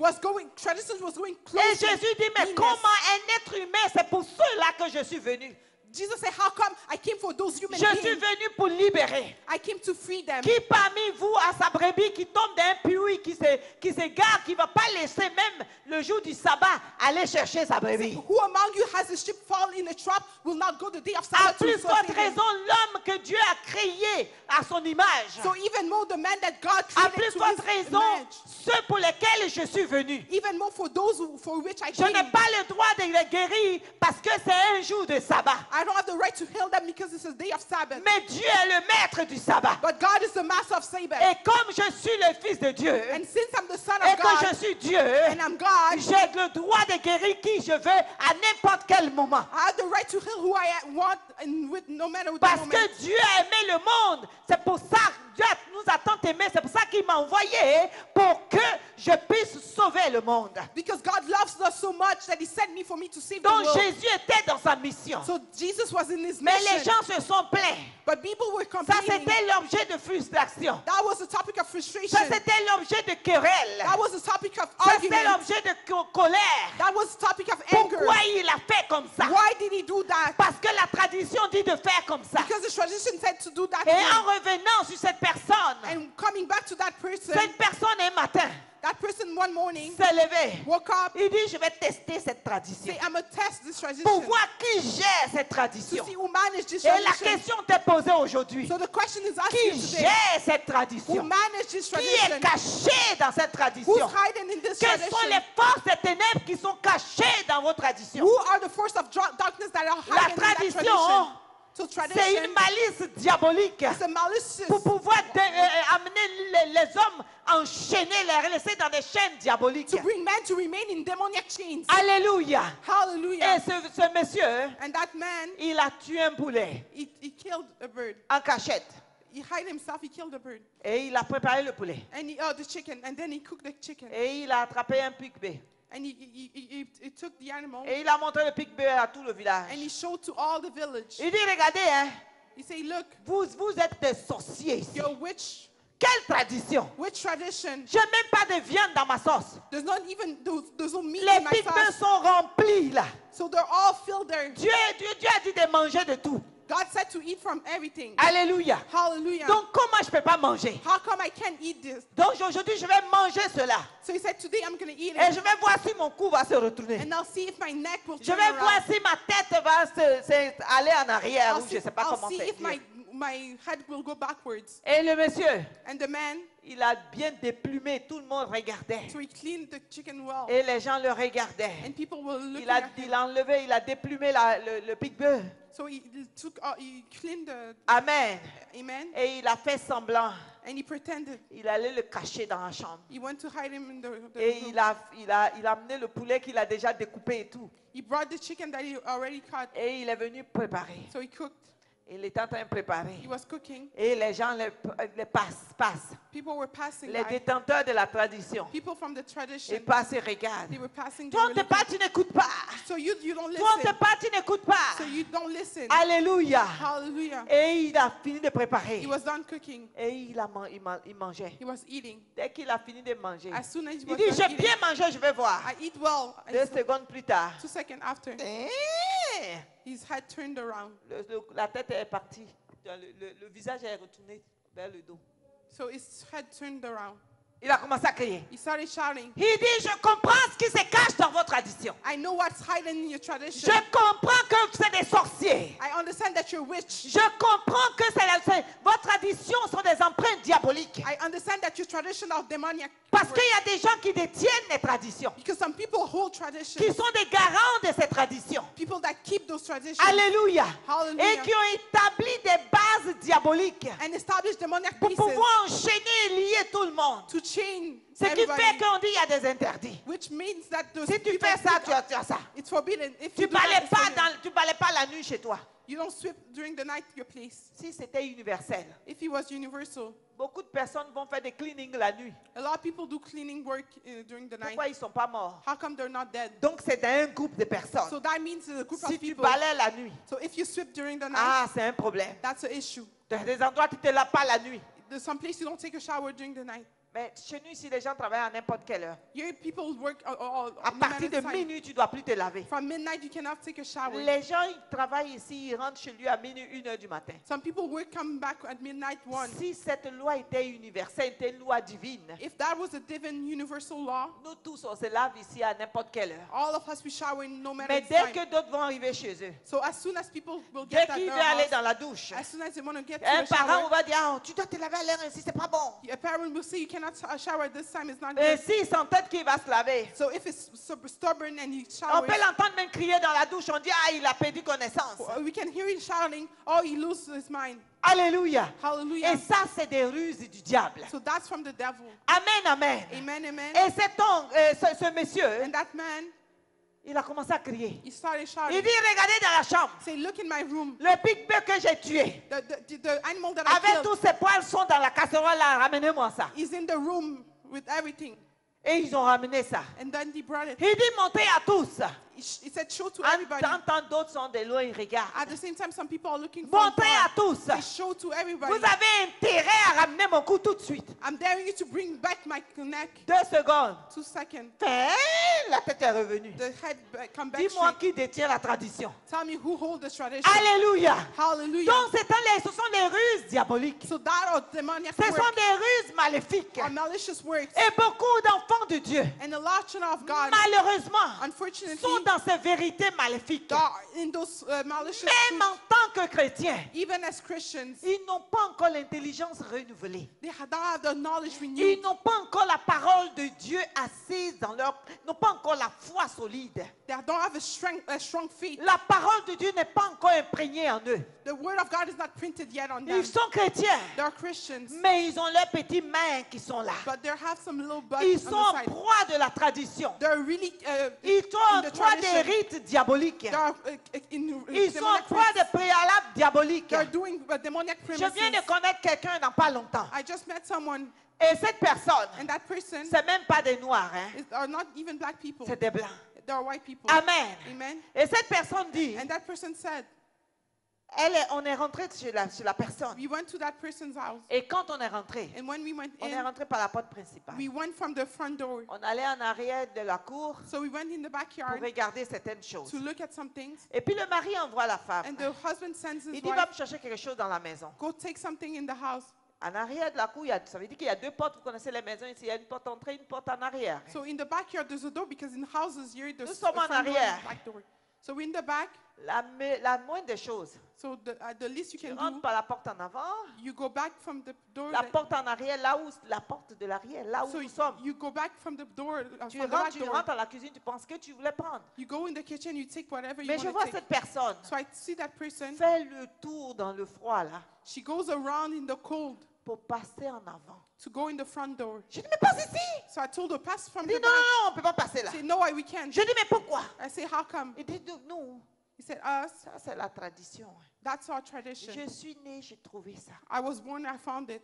Tradition was going Et close to Jésus dit, mais meanness. comment un être humain, c'est pour cela que je suis venu. Jesus said, how come I came for those human Je suis beings? venu pour libérer. I came to free them. Qui parmi vous a sa brebis qui tombe d'un puits, qui s'égare, qui ne va pas laisser même le jour du sabbat aller chercher sa brebis? Who among you has a sheep fall in a trap will not go the day of À Sabbath to plus save forte him? raison, l'homme que Dieu a créé à son image. So even more the man that God À created plus to forte his raison, image. ceux pour lesquels je suis venu. Even more for those for which I Je came. n'ai pas le droit de les guérir parce que c'est un jour de sabbat. I don't have the right to heal them because it's a day of Sabbath. Mais Dieu est le maître du sabbat. But God is the master of Sabbath. Et comme je suis le fils de Dieu, And since I'm the son et of que God, je suis Dieu, and I'm God, j'ai le droit de guérir qui je veux à n'importe quel moment. I have the right to heal who I want and with no matter what the Parce moment. que Dieu a aimé le monde. C'est pour ça que Dieu nous a tant aimés. C'est pour ça qu'il m'a envoyé pour que je puisse sauver le monde. Because God loves us so much that He sent me for me to save the Donc world. Jésus était dans sa mission. So Jesus was in His Mais les mission. gens se sont plaints. But people were Ça, complaining. c'était l'objet de frustration. That was the topic of frustration. Ça, c'était l'objet de querelle. That was the topic of Ça, c'était argument. l'objet de colère. That was the topic of anger. Pourquoi il a fait comme ça? Why did He do that? Parce que la tradition dit de faire comme ça. Because the tradition said to do that. Et way. en revenant sur cette personne, And coming back to that person, cette personne un matin that person one morning s'est levée. woke up, Il dit, je vais tester cette tradition say, I'm going to test this tradition pour voir qui gère cette to tradition. see who managed this Et la tradition. question t'est posée aujourd'hui. So the question is asked Qui you today. gère cette Who tradition? managed this Qui est tradition? caché dans cette Who's tradition? hiding in this Quelles sont tradition? les forces des ténèbres qui sont cachées dans vos traditions? Who are the forces of darkness that are La hiding in that tradition, tradition? So c'est tradition une malice diabolique is a malicious pour pouvoir amener les hommes enchaînés, les laisser dans des chaînes diaboliques. to bring men to remain in demoniac chains. Alléluia. Hallelujah. Et ce monsieur, And that man, il a tué un poulet he killed a bird. en cachette. He hid himself, he killed a bird. Et il a préparé le poulet. And the chicken, and then he cooked the chicken. Et il a attrapé un pic-bé. And he took the animal, Et il a montré le pic-bé à tout le village. and he showed to all the village. Il dit, regardez, hein, He said, look, vous êtes des sorciers ici. your witch Quelle tradition? tradition, Je n'ai même pas de viande dans ma sauce. there's no meat Les in my pic-bœufs sauce. sont remplis là. So they're all filled there. Dieu a dit de manger de tout. God said to eat from everything. Alléluia. Hallelujah. Donc, comment je ne peux pas manger? How come I can't eat this? Donc, aujourd'hui, je vais manger cela. So he said, today I'm going to eat Et it. je vais voir si mon cou va se retourner. And I'll see if my neck will Je turn vais voir around. si ma tête va aller en arrière ou je ne sais pas I'll comment see c'est. if my head will go backwards. Et le monsieur, And the man, il a bien déplumé. Tout le monde regardait. so he cleaned the chicken well. Et les gens le regardaient. And people were looking Il a, at him. il a enlevé, il a déplumé le pique-bœuf. So he cleaned the, Amen. amen. Et il a fait semblant. And he pretended. Il allait le cacher dans la chambre. He went to hide him in the Et room. il a amené le poulet qu'il a déjà découpé et tout. He brought the chicken that he already cut. Et il est venu préparer. So he cooked. Il était en train de préparer. He was cooking. Et les gens les passent. People were passing Les by. détenteurs de la tradition. People from the Ils tradition, passent et regardent. they were passing. They Toi, on were te looking. parle, tu n'écoutes pas. So you don't Toi, on te listen. parle, tu n'écoutes pas. So you don't listen. Alléluia. Hallelujah. Et il a fini de préparer. He was done cooking. Et il mangeait. He was eating. Dès qu'il a fini de manger, As soon as he il was dit, done j'ai eating, bien mangé, je vais voir. I eat well. 2 secondes plus tard, 2 seconds after, his head turned around. la tête est partie. Le visage est retourné vers le dos. So his head turned around. Il a commencé à crier. He started shouting, Il dit, je comprends ce qui se cache dans votre tradition. I know what's hiding in your tradition. Je comprends que c'est des sorciers. I understand that you're witch. Je comprends que vos traditions sont des empreintes diaboliques. I understand that your tradition of demoniac. Parce qu'il y a des gens qui détiennent les traditions, Because some people hold traditions. qui sont des garants de ces traditions. People that keep those traditions. Alléluia. Hallelujah. Et qui ont établi des bases diaboliques And establish demoniac pour pieces pouvoir enchaîner et lier tout le monde. to chain Ce qui everybody. fait qu'on dit qu'il y a des interdits. Which means that those Si tu people fais ça, speak tu as ça. it's forbidden. If Tu you do that, balais it's pas forbidden. tu balais pas la nuit chez toi. You don't sweep during the night your place. Si c'était universel, If it was universal, beaucoup de personnes vont faire des cleaning la nuit. a lot of people do cleaning work during the night. Pourquoi ils sont pas morts? How come they're not dead? Donc c'est dans un groupe de So personnes. that means a group Si of tu people. balais la nuit, So if you sweep during the night, ah, c'est un problème. that's an issue. Dans des endroits, tu ne te laves pas la nuit. There's some place you don't take a shower during the night. Mais chez nous, ici, les gens travaillent à n'importe quelle heure. Here people work À no partir matter de time. minuit, tu ne dois plus te laver. From midnight you cannot take a shower. Les gens, ils travaillent ici, ils rentrent chez lui à minuit, 1h du matin. Some people work come back at midnight 1. Si cette loi était universelle, était une loi divine, If that was a divine universal law, nous tous, on se lave ici à n'importe quelle heure. all of us we shower no matter Mais the dès time. que d'autres vont arriver chez eux, So as soon as people will dès get at qu'ils their veulent aller house, dans la douche, as soon as they want to get to un a parent shower, va dire, ah, tu dois te laver à l'heure ainsi, c'est pas bon. a parent will say you cannot shower this time, it's not Et good. s'il s'entête qu'il va se laver, So if it's stubborn and he on showers, peut l'entendre même crier dans la douche, on dit, ah, il a perdu connaissance. we can hear him shouting, oh, he loses his mind. Alléluia. Hallelujah. Et ça, c'est des ruses du diable. So that's from the devil. Amen, amen. Amen, amen. Et cet homme, ce monsieur, And that man, il a commencé à crier. he started Il shouting, dit, regardez dans la chambre. say, look in my room. Le pique-bœuf que j'ai tué, The animal that I avec killed tous ses poils, sont dans la casserole là. Ramenez-moi ça. is in the room with everything. Et ils ont ramené ça. And then he brought it. Il dit, montez à tous. He said, show to En everybody. tant d'autres sont de loin, ils regardent. At the same time, some people are looking for Montez à tous. They show to everybody. Vous avez intérêt à ramener mon cou tout de suite. I'm daring you to bring back my neck. 2 secondes. 2 seconds. La tête est revenue. The head come back Dis-moi straight. qui détient la tradition. Tell me who holds the tradition. Alléluia. Hallelujah. Donc, ce sont des ruses diaboliques. So that are demoniac Ce sont work, des ruses maléfiques. are malicious works. Et beaucoup d'enfants de Dieu, And the large children of God, malheureusement, unfortunately, sont dans ces vérités maléfiques. are in those malicious Même truths. en tant que chrétiens, Even as Christians, ils n'ont pas encore l'intelligence renouvelée. they don't have the knowledge Ils renewed. n'ont pas encore la parole de Dieu assise dans leur... Ils n'ont pas encore la foi solide. They don't have a strong faith. La parole de Dieu n'est pas encore imprégnée en eux. The word of God is not printed yet on them. Ils sont chrétiens, They're Christians, mais ils ont leurs petites mains qui sont là. but they have some little bugs Ils on sont en the side. proie de la tradition. They're really Ils sont in en the proie des tradition. rites diaboliques. They're Ils sont en demonic proie rites. de préalables diaboliques. They're doing demonic Je viens premises. de connaître quelqu'un dans pas longtemps. I just met someone, Et cette personne, and that person c'est même pas des noirs, hein? are not even black people. C'est des blancs. They're white people. Amen. Amen. Et cette personne dit, And that person said, On est rentré chez la personne. We went to that person's house. Et quand on est rentré, And when we went on est in, rentré par la porte principale. we went from the front door. On allait en arrière de la cour So we went in the pour backyard regarder certaines choses. to look at some things. Et puis le mari envoie la femme. And the husband sends Il his dit, va wife, me chercher quelque chose dans la maison. go take something in the house. En arrière de la cour, ça veut dire qu'il y a deux portes. Vous connaissez les maisons ici. Il y a une porte entrée, une porte en arrière. So in the backyard, there's a door because in houses here, there's Nous a sommes en front door arrière. and a back door. So in the back, La moindre des choses, so the least you tu can rentres do, par la porte en avant, you go back from the door. la porte en arrière, là où la porte de l'arrière, là où So nous sommes. you go back from the door, Tu from the back rentres door. à la cuisine, tu penses que tu voulais prendre. You go in the kitchen, you take whatever you Mais je want vois to take. cette personne So I see that person. faire le tour dans le froid là She goes around in the cold pour passer en avant. to go in the front door. Je dis, mais passe ici. So I told her, pass from Il dit, the non, non, back. non, on ne peut pas passer là. She said, no, we can't. Je dis, mais pourquoi? I say, how come? Il dit, nous, He said, us. ça c'est la tradition. That's our tradition. Je suis née, j'ai trouvé ça. I was born, I found it.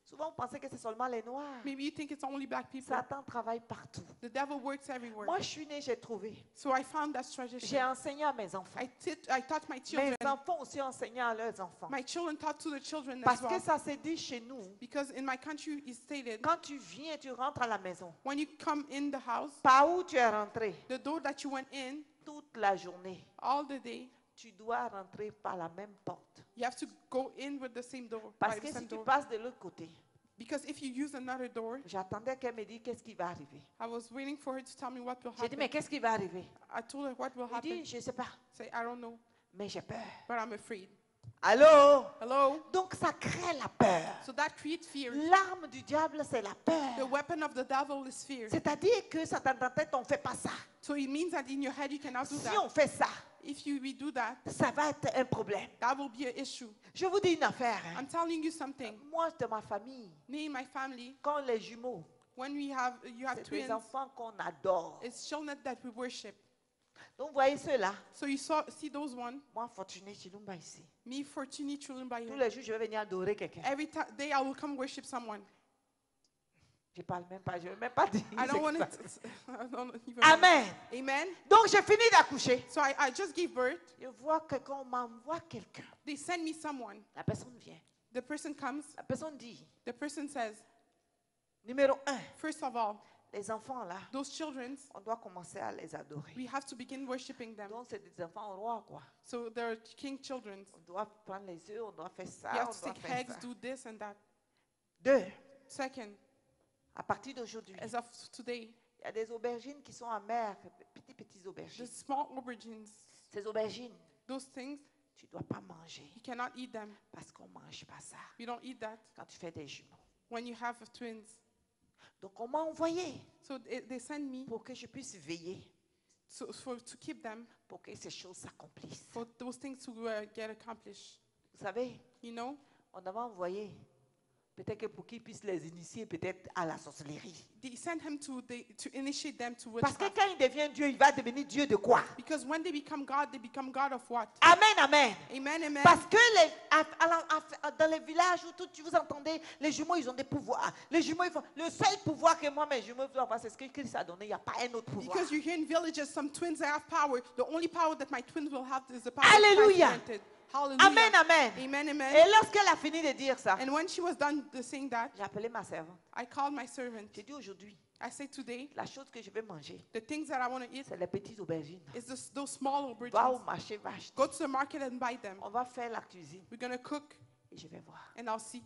Souvent, on pensait que c'est seulement les Noirs. Maybe you think it's only black people. Satan travaille partout. The devil works everywhere. Moi, je suis née, j'ai trouvé. So I found that J'ai tradition. enseigné à mes enfants. I taught my Mes children. enfants aussi ont enseigné à leurs enfants. My children taught to the children Parce as que well. ça s'est dit chez nous. Because in my country, it's stated, Quand tu viens, tu rentres à la maison. when you come in the house, Par où tu es rentré the door that you went in toute la journée, all the day, tu dois rentrer par la même porte. you have to go in with the same door. Parce by que the same si tu door. passes de l'autre côté, Because if you use another door, j'attendais qu'elle me dise qu'est-ce qui va arriver. I was waiting for her to tell me what will J'ai dit, mais happen. qu'est-ce qui va arriver? I told her what will Il happen. dit, je ne sais pas, Say, I don't know, mais j'ai peur. but I'm afraid. Allô? Hello? Donc ça crée la peur. So that creates fear. L'arme du diable, c'est la The peur. weapon of the devil is fear. C'est-à-dire que ça dans ta tête, on ne fait pas ça. So it means that in your head you cannot do Si that. on fait ça, If we do that, ça va être un problème. that will be an issue. Je vous dis une affaire. hein. I'm telling you something. Moi, de ma famille, Me and my family, quand les jumeaux, when you have c'est des twins, enfants qu'on adore. it's children that we worship. Donc, vous voyez ceux-là. So see those one. Moi, Fortuné Chilumba ici. Me, Fortuny, children by Tous you. les jours, je vais venir adorer quelqu'un. Every day I will come worship someone. Je parle même pas, je ne vais même pas dire. I don't want ce it. qui I don't even. va. Amen. Amen. Donc, j'ai fini d'accoucher. So I just gave birth. Je vois que quand on m'envoie quelqu'un, They send me someone. la personne vient. The person comes. La personne dit, The person says, numéro 1, first of all, les enfants là, those children, on doit commencer à les adorer. we have to begin worshiping them. Donc, c'est des enfants rois, quoi. So they're king children. On doit prendre les œufs, on doit faire ça, You have on to doit take faire eggs, ça. do this and that. 2, Second, à partir d'aujourd'hui, as of today, il y a des aubergines qui sont amères, petites the aubergines. small aubergines, Ces aubergines, those things, tu ne dois pas manger you cannot eat them. parce qu'on ne mange pas ça You don't eat that quand tu fais des jumeaux. when you have twins. Donc, on m'a envoyé So they send me pour que je puisse veiller, to keep them, pour que ces choses s'accomplissent. for those things to get accomplished. Vous savez, You know, on avait envoyé, peut-être que pour qu'ils puissent les initier peut-être à la sorcellerie. they send him to initiate them to Parce que witchcraft. quand il devient Dieu, il va devenir Dieu de quoi? Because when they become God of what? Amen, amen. Amen, amen. Parce que dans les villages où vous entendez, les jumeaux, ils ont des pouvoirs. Les jumeaux, ils font, le seul pouvoir que moi, mes jumeaux doivent avoir, c'est ce que Christ a donné. Il n'y a pas un autre pouvoir. Because you hear in villages some twins that have power. The only power that my twins will have is the power Hallelujah. that Christ granted. Hallelujah. Amen, amen. Amen, amen. Et lorsqu'elle a fini de dire ça, And when she was done saying that, j'ai appelé ma servante. I called my servant. J'ai dit aujourd'hui, I said, today, la chose que je vais manger, the things that I want to eat c'est les petites aubergines. is those small Va au aubergines. marché, va acheter. Go to the market and buy them. On va faire la cuisine We're going to cook et je vais voir. and I'll see.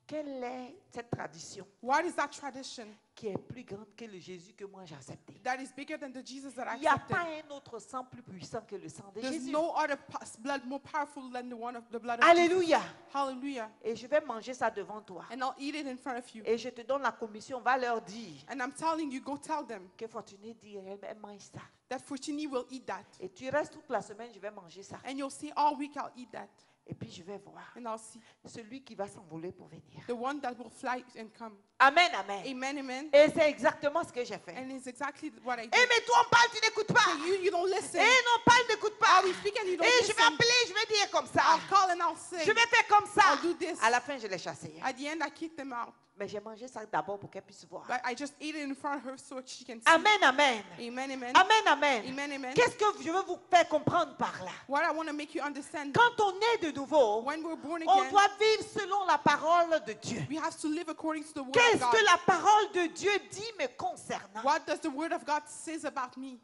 Quelle est cette tradition What is that tradition qui est plus grande que le Jésus que moi j'ai accepté? that is bigger than the Jesus that I Il n'y a accepted? pas un autre sang plus puissant que le sang de There's Jésus. no other blood more powerful than the blood of Jesus. Alléluia. Hallelujah. Et je vais manger ça devant toi. And I'll eat it in front of you. Et je te donne la commission, va leur dire And I'm telling you, go tell them que Fortuné dit, elle mange ça. that Fortuny will eat that. Et tu restes toute la semaine, je vais manger ça. And you'll see all week I'll eat that. Et puis je vais voir And I'll see celui qui va s'envoler pour venir. the one that will fly and come. Amen, amen. Amen, amen. Et c'est exactement ce que j'ai fait. And it's exactly what I Eh did. mais toi on parle, tu n'écoutes pas. So you don't listen. Eh non, parle, n'écoute pas. Oh, we speak and you don't Et je vais listen. appeler, je vais dire comme ça. I'll call and I'll say. Je vais faire comme ça. I'll I'll do this. À la fin, je l'ai chassée. At the end, I kicked them out. Mais j'ai mangé ça d'abord pour qu'elle puisse voir. But I just ate it in front of her so she can see. Amen, amen. Amen, amen. Amen, amen. Amen, amen. Qu'est-ce que je veux vous faire comprendre par là? What I want to make you understand, Quand on est de nouveau, when we're born on again, doit vivre selon la parole de Dieu. we have to live according to the word of Qu'est-ce God. que la parole de Dieu dit me concernant? What does the word of God says about me?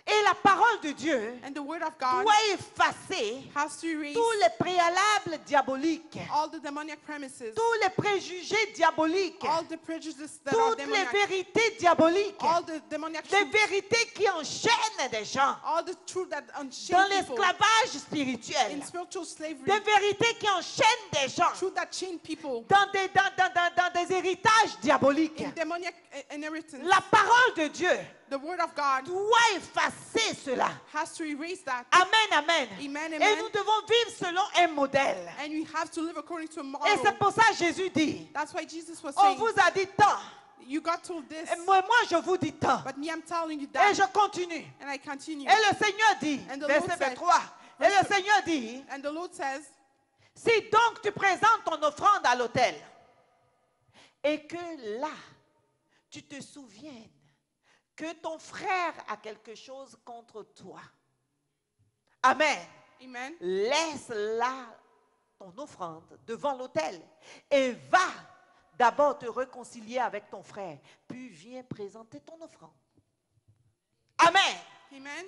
Et la parole de Dieu And the word of God doit effacer has to erase tous les préalables diaboliques, all the demoniac premises, tous les préjugés diaboliques, all the prejudices that are toutes les demoniac, vérités diaboliques, all the demoniac les truths, vérités qui enchaînent des gens all the truth that dans unchain people l'esclavage spirituel, in spiritual slavery, des vérités qui enchaînent des gens truth that chain people dans des héritages diaboliques. in demoniac inheritance. La parole de Dieu The word of God doit effacer cela. has to erase that. Amen, amen. Amen, Et amen. nous devons vivre selon un modèle. And we have to live according to a Et model. c'est pour ça que Jésus dit, That's why Jesus was on saying, vous a dit tant, you got told this, et moi je vous dis tant. but me, I'm telling you Et that. je continue. And I continue. Et le Seigneur dit, And the verset Lord said- 23, et le Seigneur dit, And the Lord says, si donc tu présentes ton offrande à l'autel, et que là, tu te souviennes que ton frère a quelque chose contre toi. Amen. amen, Laisse là ton offrande devant l'autel et va d'abord te réconcilier avec ton frère, puis viens présenter ton offrande. Amen. amen.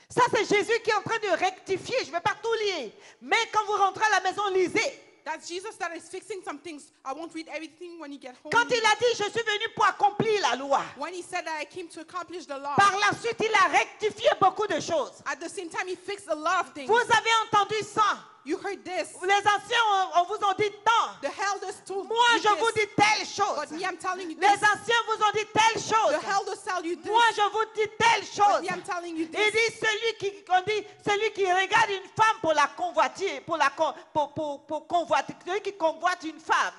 Ça, c'est Jésus qui est en train de rectifier. Je ne vais pas tout lire. Mais quand vous rentrez à la maison, lisez. That's Jesus that is fixing some things. I won't read everything when you get home. Quand il a dit, je suis venu pour accomplir la loi, When he said that I came to accomplish the law, par la suite, il a rectifié beaucoup de choses. at the same time he fixed a lot of things. Vous avez entendu ça. You heard this. Les anciens, on vous ont dit tant. The elders told Moi, you je vous this. dis telle chose. But me, I'm telling you Les this. anciens vous ont dit telle chose. The elders tell you this. Moi, je vous dis telle But chose. me, I'm telling you Il this. dit celui qui regarde une femme pour la convoiter, pour convoiter, celui qui convoite une femme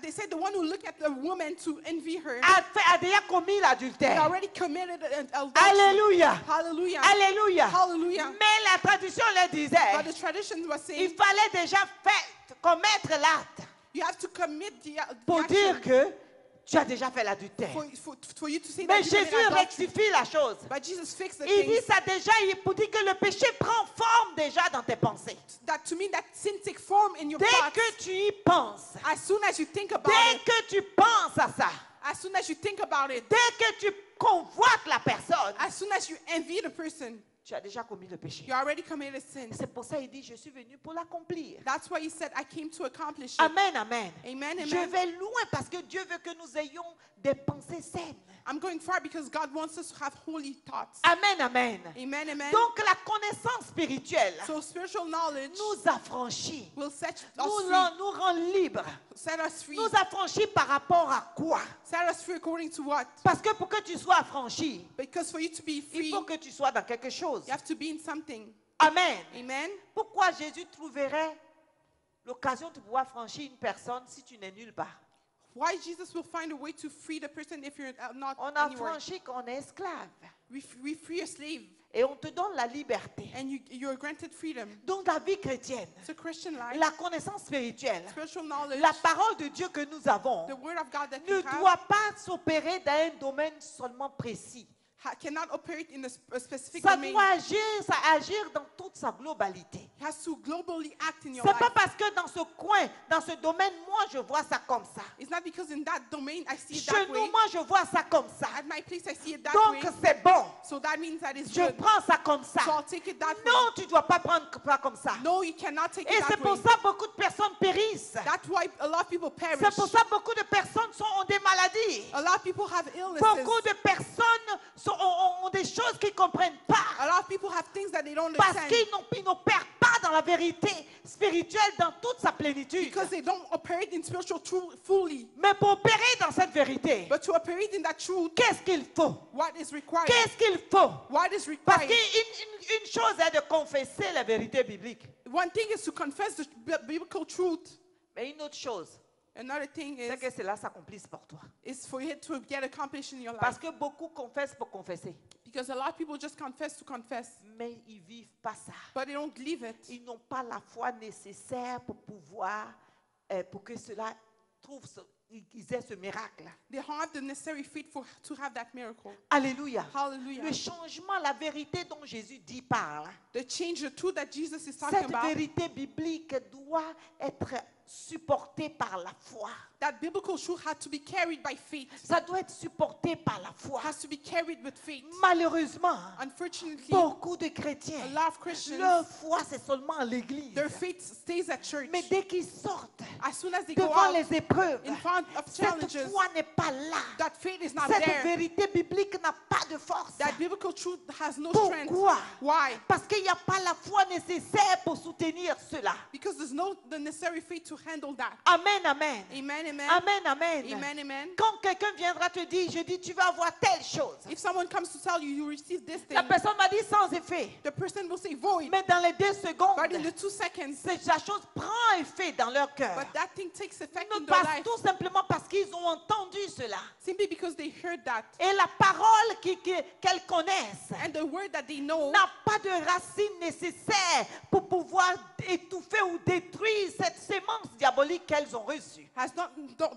They said the one who look at the woman to envy her a déjà commis had l'adultère. already committed an adultery. Alléluia. Hallelujah. Alléluia. Hallelujah. Mais la tradition le But disait, the traditions were il saying fallait déjà commettre l'acte you have to commit the pour action dire que tu as déjà fait l'adultère. for you to say Mais that you committed Jésus adultery. rectifie la chose. But Jesus fixed the Il dit things ça déjà, pour dire que le péché prend forme déjà dans tes pensées. that to mean that sin take form in your Dès thoughts. que tu y penses, As soon as you think about dès it, que tu penses à ça, as soon as you think about it, dès que tu convoites la personne, as soon as you envy the person, tu as déjà commis le péché. you already committed sin. C'est pour ça qu'il dit, je suis venu pour l'accomplir. That's why he said, I came to accomplish it. Amen, amen. Amen, Je amen. vais loin parce que Dieu veut que nous ayons des pensées saines. I'm going far because God wants us to have holy thoughts. Amen, amen. Amen, amen. Donc la connaissance spirituelle So spiritual knowledge nous affranchit, will set nous us rend libres. set us free. Nous affranchit par rapport à quoi? Set us free according to what? Parce que pour que tu sois affranchi, Because for you to be il free, faut que tu sois dans quelque chose. you have to be in something. Amen. Amen. Pourquoi Jésus trouverait l'occasion de pouvoir franchir une personne si tu n'es nulle part? Why Jesus will find a way to free the person if you're not On a anywhere. franchi qu'on est esclave We free a slave et on te donne la liberté. and you're granted freedom. Donc la vie chrétienne, It's a Christian life. la connaissance spirituelle, Spiritual knowledge. la parole de Dieu que nous avons The word of God that ne you have doit pas s'opérer dans un domaine seulement précis. cannot operate in a specific Ça domain. doit agir dans toute sa globalité. It has to globally act in your C'est pas life. parce que dans ce coin, dans ce domaine, moi je vois ça comme ça. It's not because in that domain I see it Chez that nous, way. moi je vois ça comme ça. At my place I see it that Donc way. c'est bon. So that means that it's Je good. prends ça comme ça. So I'll take it that way. Non, tu ne dois pas prendre ça comme ça. No, you cannot take Et it c'est that pour way. ça que beaucoup de personnes périssent. That's why a lot of people perish. C'est pour ça que beaucoup de personnes ont des maladies. A lot of people have illnesses. Beaucoup de personnes ont des choses qu'ils ne comprennent A pas. lot of people have things that they don't Parce understand qu'ils n'opèrent pas dans la vérité spirituelle dans toute sa plénitude. because they don't operate in spiritual truth fully. Mais pour opérer dans cette vérité, But to operate in that truth, qu'est-ce qu'il faut? what is required? Qu'est-ce qu'il faut? What is Parce required? qu'une chose est de confesser la vérité biblique. One thing is to confess the biblical truth. Mais une autre chose, Another thing c'est is, que cela s'accomplisse pour toi. is for it to get accomplished in your Parce life. que beaucoup confessent pour confesser. Because a lot of people just confess to confess, mais ils vivent pas ça. but they don't live it. Ils n'ont pas la foi nécessaire pour pouvoir, pour que cela trouve, qu'ils aient ce miracle. They have the necessary faith to have that miracle. Alléluia. Hallelujah. Le changement, la vérité dont Jésus dit parle. The change, the truth that Jesus is talking Cette about, vérité biblique doit être supportée par la foi. that biblical truth had to be carried by faith. Ça doit être supporté par la foi. Has to be carried with faith. Malheureusement, Unfortunately, beaucoup de a chrétiens, lot of Christians, leur foi c'est seulement à l'église. their faith stays at church. Mais dès qu'ils sortent As soon as they go devant out les épreuves, in front of cette challenges, foi n'est pas là. that faith is not Cette there. vérité biblique n'a pas de force. That biblical truth has no strength. Pourquoi? Why? Parce qu'il n'y a pas la foi nécessaire pour soutenir cela. Because there's no the necessary faith to handle that. Amen, amen. Amen, amen. Amen, amen. Amen, amen. Quand quelqu'un viendra te dire, je dis, tu vas avoir telle chose. If someone comes to tell you, you receive this thing, La personne m'a dit sans effet. the person will say void. Mais dans les 2 secondes, But in the 2 seconds, la chose prend effet dans leur cœur. but that thing takes effect Non, in their pas life tout simplement parce qu'ils ont entendu cela. simply because they heard that. Et la parole qu'elles connaissent And the word that they know n'a pas de racine nécessaire pour pouvoir étouffer ou détruire cette sémence diabolique qu'elles ont reçue.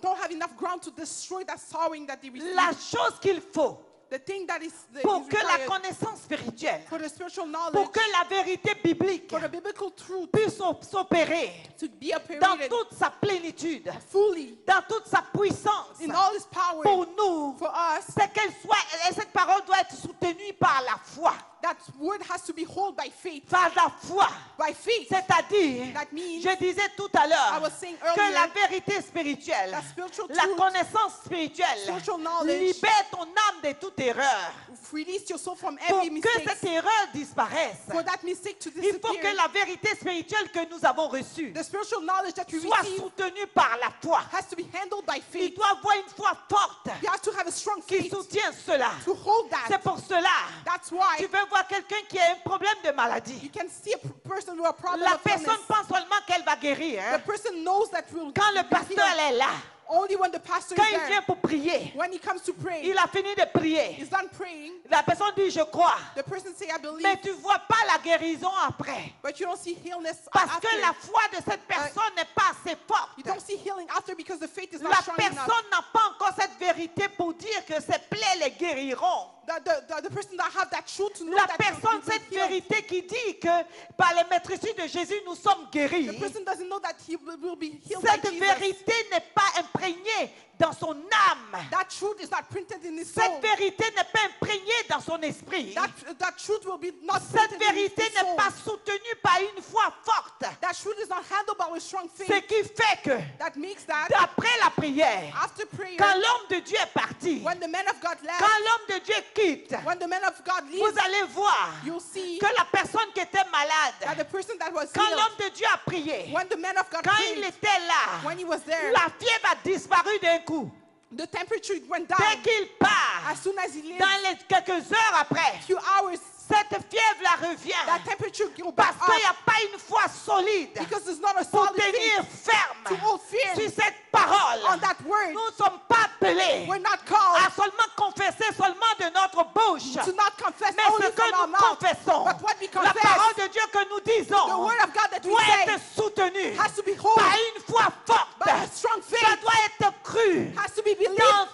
don't have enough ground to destroy that sowing that they receive. La chose qu'il faut The thing that is pour que la required connaissance spirituelle, for the spiritual pour knowledge, que la vérité biblique for the biblical truth puisse s'opérer to be dans operated toute sa plénitude, fully dans toute sa puissance, in all its power pour nous, for us, c'est qu'elle soit, et cette parole doit être soutenue par la foi. that word has to be held by faith. Par la foi. By faith. C'est-à-dire, That means, je disais tout à I l'heure, was saying que earlier, la vérité spirituelle, that spiritual la truth, connaissance spirituelle, spiritual knowledge, libère ton âme de toute erreur. release your soul from Pour every que mistake. cette erreur disparaisse, For that mistake to il faut disappear, que la vérité spirituelle que nous avons reçue the spiritual knowledge that you soit receive soutenue par la foi. has to be handled by Il faith. doit avoir une foi forte You have to have a strong qui faith soutient cela. to hold C'est that. pour cela, That's why tu veux voir quelqu'un qui a un problème de you maladie. can see a person with a problem La of personne illness. pense seulement qu'elle va guérir. The Hein. person knows that will Quand le be pasteur healed. est là, Only when the pastor quand is il vient there, pour prier, when he comes to pray, il a fini de prier. he's done praying, La personne dit, je crois. the person say, I believe, Mais tu ne vois pas la guérison après. but you don't see healness Parce after. que la foi de cette personne n'est pas assez You forte. don't see healing after because the faith is La not strong enough. personne n'a pas encore cette vérité pour dire que ses plaies les guériront. The person that have that truth to know La that personne, he will cette be healed. vérité qui dit que par les maîtrises de Jésus, nous sommes guéris. The person doesn't know that he will be healed by Cette Jesus. vérité n'est pas imprégnée dans son âme. That truth is not printed in his Cette soul. vérité n'est pas imprégnée dans son esprit. That truth will be not Cette printed in vérité his n'est soul. pas soutenue par une foi forte. That truth is not handled by a strong Ce faith. qui fait que, That makes that après la prière, after prayer, quand l'homme de Dieu est parti, when the man of God left, quand l'homme de Dieu quitte, when the man of God vous leaves, allez voir you'll see que la personne qui était that malade, the person that was quand healed, l'homme de Dieu a prié, when the man of God quand il prayed, était là, when he was there, la fièvre a disparu d'un coup. the temperature went Dès down. qu'il part, As soon as he leaves, dans les quelques heures après, few hours, cette fièvre-là revient. that temperature go back Parce qu'il n'y up a pas une foi solide because there's not a pour solid tenir faith ferme to hold firm sur cette parole. on that word. Nous ne sommes pas appelés We're not à called seulement confesser seulement de notre bouche. to not confess Mais only ce que from our nous mouth, confessons, but what we la confess, parole de Dieu que nous the disons, word of God that we doit say être soutenue has to be held par une foi forte. by a strong Ça faith, doit être cru has to be believed dans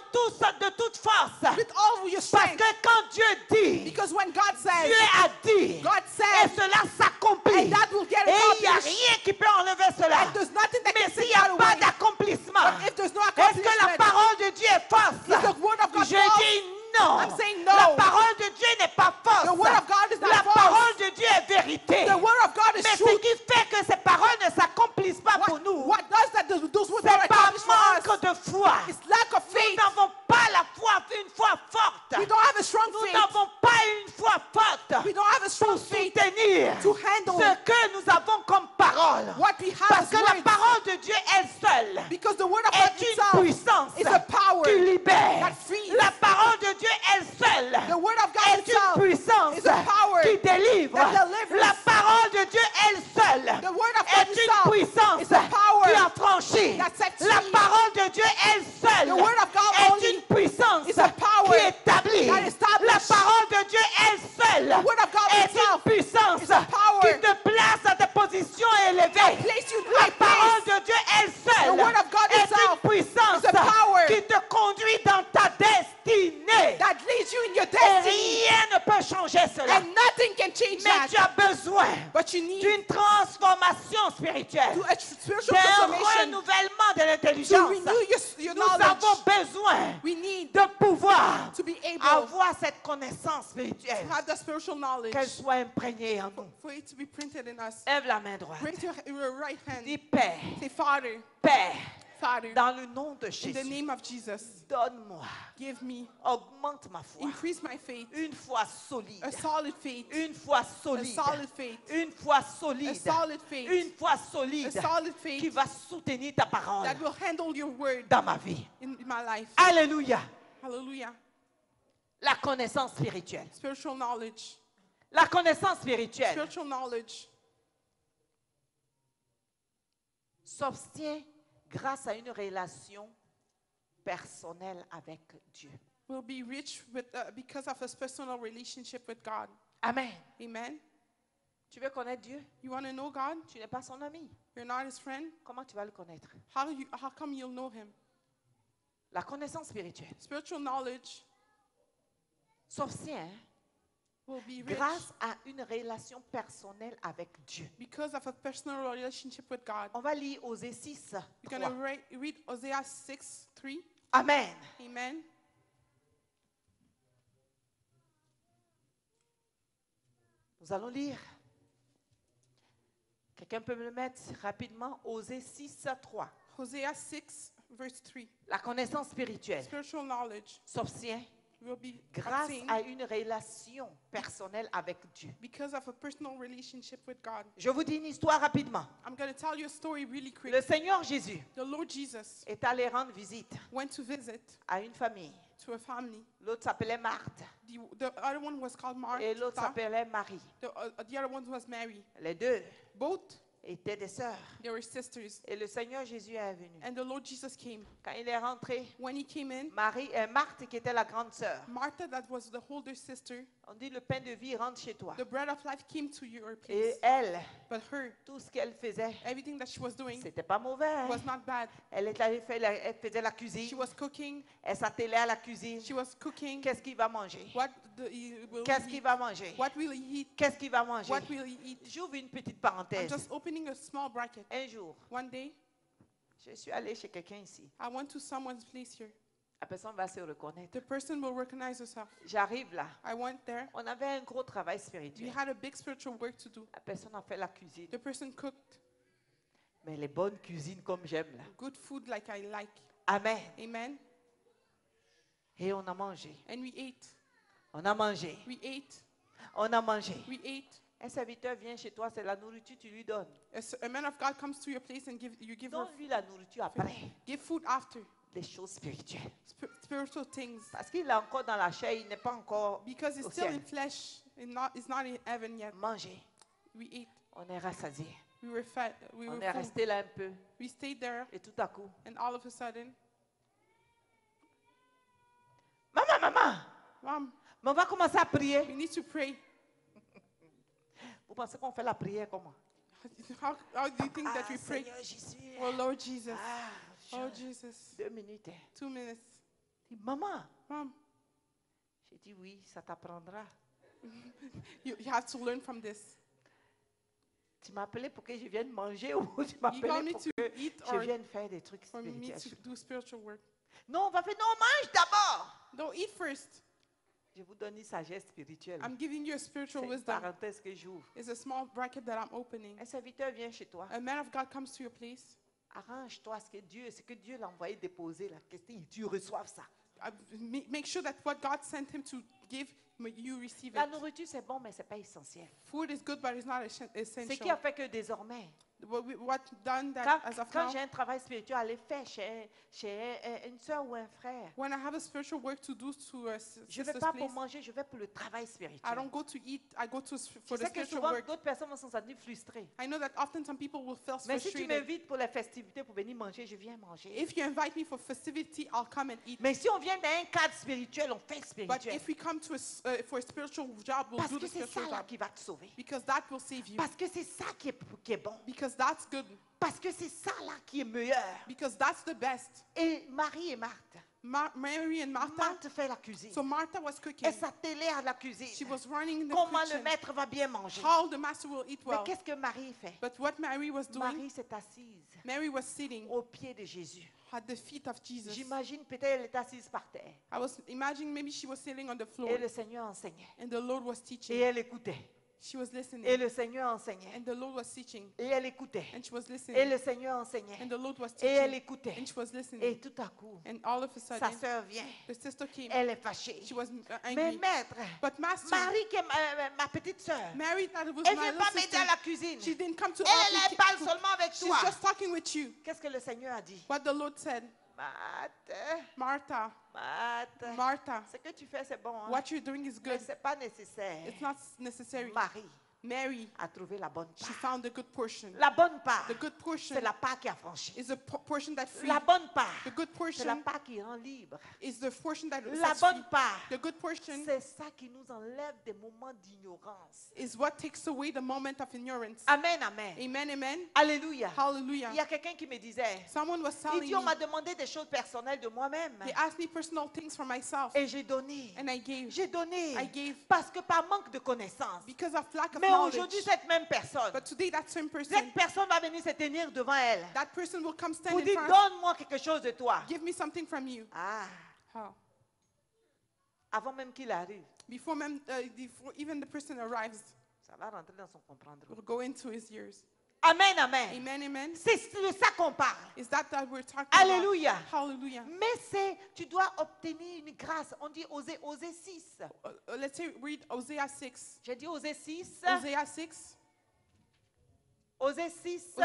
de toute force. with all your Parce strength. que quand Dieu dit, Because when God says, Dieu a dit, God et says, cela s'accomplit. and that will get Et il n'y a accomplished, rien qui peut enlever cela. and there's nothing that Mais can s'il take n'y a that pas away. d'accomplissement, But if there's no est-ce que la accomplishment, parole de Dieu est fausse? is the word of God Je false? dis non. I'm saying no. La parole de Dieu n'est pas fausse. The word of God is not La false. parole de Dieu est vérité. The word of God is Mais ce truth. qui fait que ces paroles ne s'accomplissent pas pour nous, What does that? Those words c'est are par accomplished for us. manque de foi. It's lack of Nous faith. n'avons pas la foi, une foi forte. We don't have a strong Nous faith. n'avons pas une foi forte We don't have a strong pour faith soutenir to handle ce que nous avons comme parole. what we have Parce as que la words. parole de Dieu elle seule Because the word of God est une itself puissance is a power qui libère. that frees. La parole de Dieu elle seule The word of God est une itself puissance is a power qui délivre. that delivers. La parole de Dieu elle seule The word of God est une itself puissance is a power qui affranchit. that sets La free. parole de Dieu elle seule The word of God est only une puissance is a power qui établit. that establishes. La parole de Dieu God est itself une puissance is a power qui te place dans tes positions élevées. place you in La right parole place. de Dieu elle seule The word of God est itself une puissance is a power qui te conduit dans ta destinée. that leads you in your Et destiny. rien ne peut changer cela. And nothing can change Mais tu that. as besoin But you need d'une transformation spirituelle, a spiritual d'un transformation renouvellement de to l'intelligence. renew your Nous avons knowledge. besoin We need de pouvoir to be able avoir cette connaissance spirituelle, to have the spiritual knowledge qu'elle soit imprégnée en nous. for it to be printed in us. Lève la main droite. Raise your right hand. Dis Père, Say, Father, Père, Father, dans le nom de in the Jésus, name of Jesus, donne-moi, give me, augmente ma foi, increase my faith, une foi solide, a solid faith, une foi a solide, solid faith, une foi a solide, solid faith, une foi a solide solid qui faith va soutenir ta parole that will handle your word dans ma vie. in my life. Alléluia. Hallelujah. La connaissance spirituelle. Spiritual knowledge. La connaissance spirituelle Spiritual knowledge s'obtient grâce à une relation personnelle avec Dieu. will be rich with, because of a personal relationship with God. Amen. Amen. Tu veux connaître Dieu? You want to know God? Tu n'es pas son ami. You're not his friend? Comment tu vas le connaître? How come you'll know him? La connaissance spirituelle Spiritual knowledge s'obtient will be rich grâce à une relation personnelle avec Dieu. because of a personal relationship with God. On va lire Osée 6, You're going to 3. read Hosea 6:3. Amen. Amen. Nous allons lire. Quelqu'un peut me le mettre rapidement? Osée 6, 3. Hosea 6:3. La connaissance spirituelle Spiritual knowledge s'obtient will be grâce obtained à une relation personnelle avec Dieu. because of a personal relationship with God. Je vous dis une histoire rapidement. I'm going to tell you a story really quick. Le Seigneur Jésus The Lord Jesus est allé rendre visite went to visit à une famille. to a family. L'autre s'appelait Marthe The other one was called et l'autre Martha. s'appelait Marie. The other one was Mary. Les deux Both, étaient des sœurs. they were sisters. Et le Seigneur Jésus est venu. And the Lord Jesus came. Quand il est rentré, When he came in, Marthe, qui était la grande sœur, Martha, that was the older sister, on dit le pain de vie rentre chez toi. the bread of life came to your place. Et elle, But her, tout ce qu'elle faisait, everything that she was doing c'était pas mauvais. Hein? was not bad. Elle elle faisait la She cuisine, was cooking. elle s'attelait à la cuisine. She was cooking. Qu'est-ce qu'il va manger? Qu'est-ce qu'il Eat? va manger? What will he eat? Qu'est-ce qu'il va manger? What will he eat? J'ouvre une petite I'm parenthèse. just opening a small bracket. Un jour, One day, je suis allée chez quelqu'un ici. I went to someone's place here. La personne va se reconnaître. The person will recognize herself. J'arrive là. I went there. On avait un gros travail We spirituel. had a big spiritual work to do. La personne a fait la cuisine. The person cooked Mais les bonnes cuisines comme j'aime là. good food like I like. Amen. Amen. Et on a mangé. And we ate. On a mangé. We ate. On a mangé. We ate. Un serviteur vient chez toi, c'est la nourriture, tu lui donnes. A man of God comes to your place and you give her Donne-lui la nourriture après. give food after. Les choses spirituelles. Spiritual things. Parce qu'il est encore dans la chair, il n'est pas encore Because it's au still ciel. in flesh. It's not in heaven yet. Manger. We ate. On est rassasié. We were fed. We On were est full. resté là un peu. We stayed there, Et tout à coup, and all of a sudden, maman, Mom, mais on va commencer à we prier. need to pray. Vous pensez qu'on fait la prière comment? How do you think that we pray? Seigneur Jésus. Oh Lord Jesus. Ah, Oh Jesus. 2 minutes. 2 minutes. Il dit, maman, Mom, j'ai dit oui, ça t'apprendra. you have to learn from this. Tu m'as appelé pour que je vienne manger ou tu You m'as call appelé me pour to que eat je or vienne faire des trucs for me to spirituels? do spiritual work. Non, on va faire, non, mange d'abord. Don't eat first. Je vous donne une sagesse spirituelle. I'm giving you a C'est spiritual une wisdom. parenthèse que j'ouvre. It's a small bracket that I'm opening. Un serviteur vient chez toi. A man of God comes to your place. Arrange-toi ce que Dieu l'a envoyé déposer là. Que tu reçoives ça. Make sure that what God sent him to give, you receive La it. nourriture, c'est bon, mais ce n'est pas essentiel. Food is good, but it's not Ce qui a essential. fait que désormais, what done that Quand, as of quand now, j'ai un travail spirituel à aller faire chez une soeur ou un frère, when I have a spiritual work to do to a je ne vais sister's pas pour place, manger, je vais pour le travail I spirituel. don't go to eat, I go to Je for the sais que spiritual souvent work. d'autres personnes vont se sentir frustrées. I know that often some people will feel Mais si tu frustrated. m'invites pour les festivités pour venir manger, je viens manger. If you invite me for festivity, I'll come and eat. Mais si on vient d'un cadre spirituel, on fait But spirituel. if we come to for a spiritual job, we'll Parce do que the c'est ça spiritual là job. qui va te sauver. Because that will save you. Parce que c'est ça qui est bon. Because that's good. Parce que c'est ça là qui est meilleur. Because that's the best. Et Marie et Marthe. Mary and Martha. Marthe fait la cuisine. So Martha was cooking. Elle s'attelait à la cuisine. She was running in the Comment le kitchen. maître va bien manger. How the master will eat Mais well. qu'est-ce que Marie fait? But what Mary was doing, Marie s'est assise Mary was sitting au pied de Jésus. at the feet of Jesus. J'imagine peut-être elle est assise par terre. I was imagining maybe she was sitting on the floor Et le Seigneur enseignait. and the Lord was Et teaching. elle écoutait. She was listening. Et le Seigneur enseignait. And the Lord was teaching. Et elle écoutait. And she was Et listening. le Seigneur enseignait. And the Lord was Et elle teaching. écoutait. And she was Et listening. tout à coup, And all of a sa sudden, sœur vient. the sister came. Elle est fâchée. She was Mais angry. maître, But Master, Marie, qui est ma petite sœur, Mary, that was elle my vient little pas m'aider sister, à la cuisine. she didn't come to Elle, help elle me. parle seulement avec She's toi. just talking with you. Qu'est-ce que le Seigneur a dit? What the Lord said, Marthe, Martha, Marthe, ce que tu fais, c'est bon. Hein? what you're doing is Mais good. ce n'est pas nécessaire. It's not necessary. Marie Mary, a trouvé la bonne she part. found the good portion. La bonne part, The good portion c'est la part qui a franchi. is the portion that frees. La bonne part, The good c'est la portion part qui rend libre. is the portion that La sets bonne free. part, The good portion c'est ça qui nous enlève des moments d'ignorance. is what takes away the moment of ignorance. Amen, amen. Amen, amen. Alléluia. Hallelujah. Il y a quelqu'un qui me disait, Someone was il telling dit, on me, m'a demandé des choses personnelles de moi-même. they asked me personal things for myself, Et j'ai donné. and I gave. J'ai donné. I gave. Parce que par manque de connaissance. Because of lack of Mais knowledge. aujourd'hui, cette même personne, But today, that same person, cette personne va venir se tenir devant elle. that person will come stand Pour in dire, front. donne-moi quelque chose de toi. Give me something from you. Ah, How? avant même qu'il arrive, Before even the person arrives, ça va rentrer dans son comprendre. will go into his ears. Amen, amen. Amen, amen. C'est de ça qu'on parle. Is that we're talking Alléluia. about? Hallelujah. Mais c'est, tu dois obtenir une grâce. On dit Osée 6. Let's say read Hosea 6. J'ai dit Osée 6. Hosea 6. Osée 6,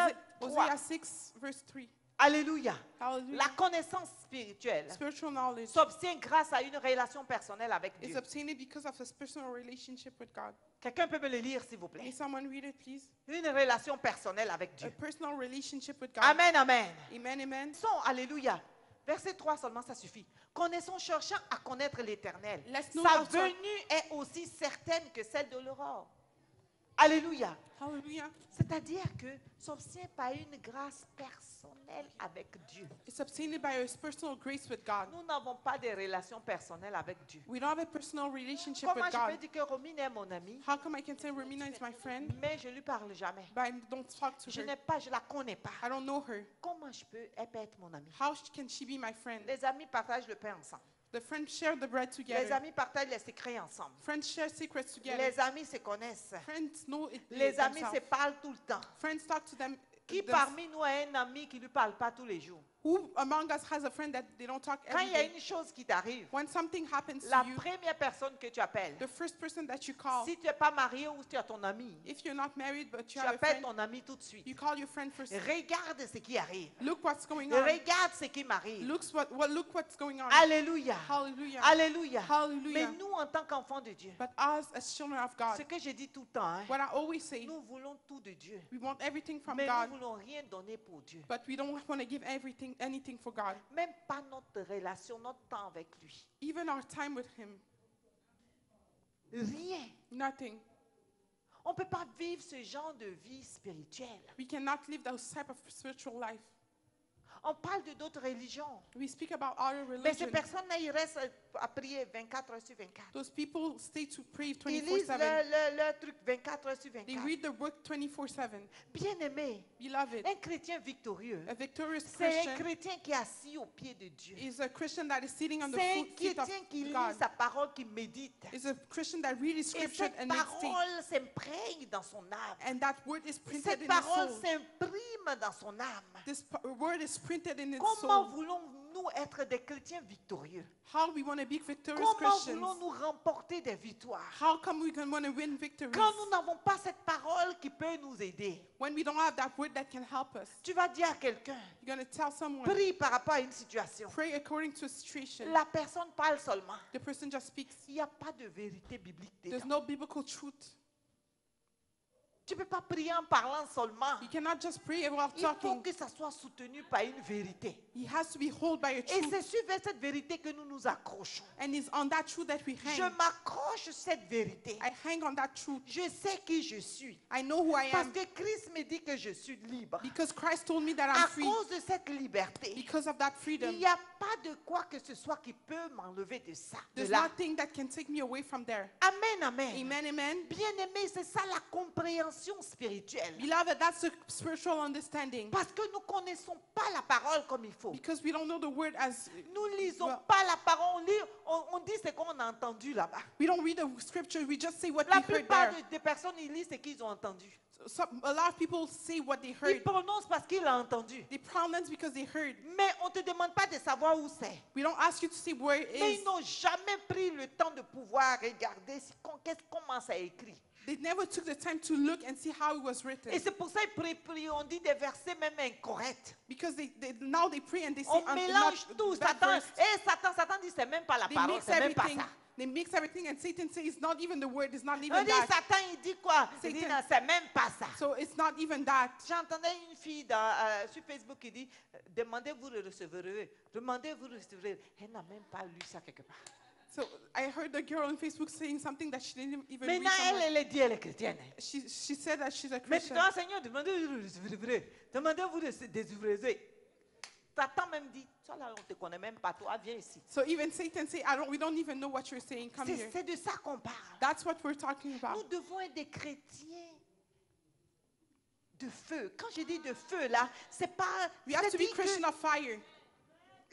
Hosea 3. 6, verse 3. Alléluia. Hallelujah. La connaissance spirituelle Spiritual knowledge s'obtient grâce à une relation personnelle avec is Dieu. obtained because of a personal relationship with God. Quelqu'un peut me le lire, s'il vous May plaît. someone read it, please? Une relation personnelle avec A Dieu. personal relationship with God. Amen, amen. Amen, amen. Alléluia. Verset 3 seulement, ça suffit. Connaissons, cherchant à connaître l'Éternel. Let's know Sa how to- venue est aussi certaine que celle de l'aurore. Alléluia. Hallelujah. C'est-à-dire que s'obtient par une grâce personnelle avec Dieu. It's obtained by a personal grace with God. Nous n'avons pas de relation personnelle avec Dieu. We don't have a personal relationship Comment with je peux God. dire que Romine est mon amie, How come I can say Romina is my friend, mais je ne lui parle jamais. but I don't talk to Je her? n'ai pas, je la connais pas. I don't know her. Comment elle peut être mon amie? How can she be my friend? Les amis partagent le pain ensemble. The friends share the bread Les together. amis partagent les secrets ensemble. Friends share secrets together. Les amis se connaissent. Friends know it Les amis se themselves. parlent tout le temps. Friends talk to them. Qui them- parmi nous a un ami qui ne lui parle pas tous les jours? Who among us has a friend that they don't talk Quand every il y a day? une chose qui t'arrive, When something happens la to you, première personne que tu appelles, the first person that you call, si tu n'es pas marié ou si tu as ton ami, if you're not married but tu you have a appelles friend, ton ami tout de suite. you call your friend first. Regarde ce qui arrive. Look what's going on. Regarde ce qui m'arrive. Look what's going on. Alléluia. Hallelujah. Alléluia. Mais Hallelujah. nous, en tant qu'enfants de Dieu, But us as children of ce God, que je dis tout le temps, hein, what I always say, nous voulons tout de Dieu, we want everything from mais nous God, ne voulons rien donner pour Dieu. but we don't want to give anything for God. Même pas notre relation, notre temps avec lui. Even our time with Him, Rien. nothing. On ne peut pas vivre ce genre de vie spirituelle. We cannot live those type of spiritual life. On parle de d'autres religions. We speak about our Mais ces religion. personnes-là, ils restent à prier 24 heures sur 24. Those people stay to pray Ils lisent 24/7. leur truc 24 heures sur They 24. read the book 24/7. Bien-aimé, Beloved, un chrétien victorieux, a victorious c'est un Christian chrétien qui est assis au pied de Dieu. is a Christian that is sitting on the C'est un feet of chrétien qui lit God. sa parole, qui médite. Is a Christian that reads Et scripture cette and meditates. parole s'imprègne dans son âme. And that word is printed Cette in his parole soul. s'imprime dans son âme. This word is printed in his Comment soul. voulons-nous voulons-nous être des chrétiens victorieux? How we want to be victorious Comment Christians? voulons-nous remporter des victoires? How come we can want to win victories Quand nous n'avons pas cette parole qui peut nous aider, when we don't have that word that can help us? tu vas dire à quelqu'un, You're going to tell someone, prie par rapport à une situation. pray according to a situation. La personne parle seulement. The person just speaks. Il n'y a pas de vérité biblique There's dedans. no biblical truth. Tu ne peux pas prier en parlant seulement. You cannot just pray while Il faut talking. que ça soit soutenu par une vérité. He has to be held by a Et truth. c'est sur cette vérité que nous nous accrochons. And it's on that truth that we Je hang. m'accroche sur cette vérité. I hang on that truth. Je sais qui je suis. I know who I Parce am que Christ me dit que je suis libre. because Christ told me that À I'm free. cause de cette liberté, Because of that il freedom, n'y a pas de quoi que ce soit qui peut m'enlever de ça. De there's là. nothing that can take me away from there. Amen, amen. Amen, amen. Bien-aimé, c'est ça la compréhension spirituelle. Beloved, that's a spiritual understanding. Parce que nous ne connaissons pas la parole comme il faut. Because we don't know the word as Nous ne lisons well. pas la parole, on dit ce qu'on a entendu là-bas. We don't read the scripture, we just say what La we heard plupart there. des personnes, ils lisent ce qu'ils ont entendu. A lot of people say what they Ils heard. prononcent parce qu'ils l'ont entendu. They pronounce because they heard. Mais on ne te demande pas de savoir où c'est. We don't ask you to say where it Mais is. ils n'ont jamais pris le temps de pouvoir regarder comment ça est écrit. They never took the time to look and see how it was written. Et c'est pour ça qu'ils prient, on dit des versets même incorrects. Because now they pray and they say On mélange tout. that Satan, verse. Satan dit c'est même pas la They parole, mix c'est même pas everything. ça. They mix everything and Satan says it's not even the word, it's not On even dit that. Satan, il dit quoi? Il dit Satan. non, c'est même pas ça. So it's not even that. J'entendais une fille sur Facebook qui dit demandez-vous le recevrez. Demandez-vous le recevrez. Elle n'a même pas lu ça quelque part. So I heard the girl on Facebook saying something that she didn't even read Maintenant, somewhere. elle dit elle est chrétienne. She said that she's a Mais Christian. toi, Seigneur, demandez-vous le recevrez. Demandez-vous le recevrez. Satan même dit, toi là, on ne te connaît même pas, toi, viens ici. So even Satan say, we don't even know what you're saying. Come here. C'est de ça qu'on parle. That's what we're talking Nous about. devons être des chrétiens de feu. Quand je dis de feu, là, c'est pas... We have to be c'est-à-dire que Christian of fire.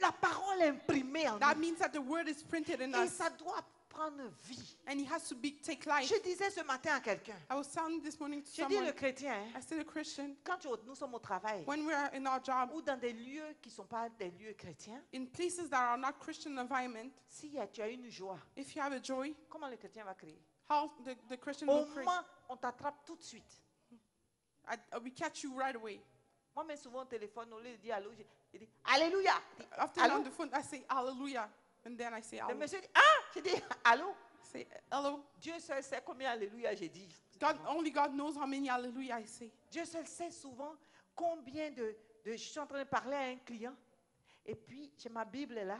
la parole est imprimée en That nous. means that the word is printed in Et us. ça doit prendre vie. And it has to take life. Je disais ce matin à quelqu'un, I was telling this morning to je dis le someone, chrétien, hein, I said a Christian, quand nous sommes au travail, when we are in our job, ou dans des lieux qui ne sont pas des lieux chrétiens, in places that are not Christian environment, si tu as une joie, if you have a joy, comment le chrétien va crier? how the Christian Au will pray. moins, on t'attrape tout de suite. We catch you right away. Moi, mais souvent au téléphone, au lieu de dire allô, je dis Alléluia. Je dis, After allô? on the phone, I say hallelujah. And then I say Le hallelujah. monsieur dit ah, je dis allô. Say hello. Dieu seul sait combien Alléluia j'ai dit. Only God knows how many hallelujah I say. Dieu seul sait souvent combien je suis en train de parler à un client. Et puis, j'ai ma Bible là.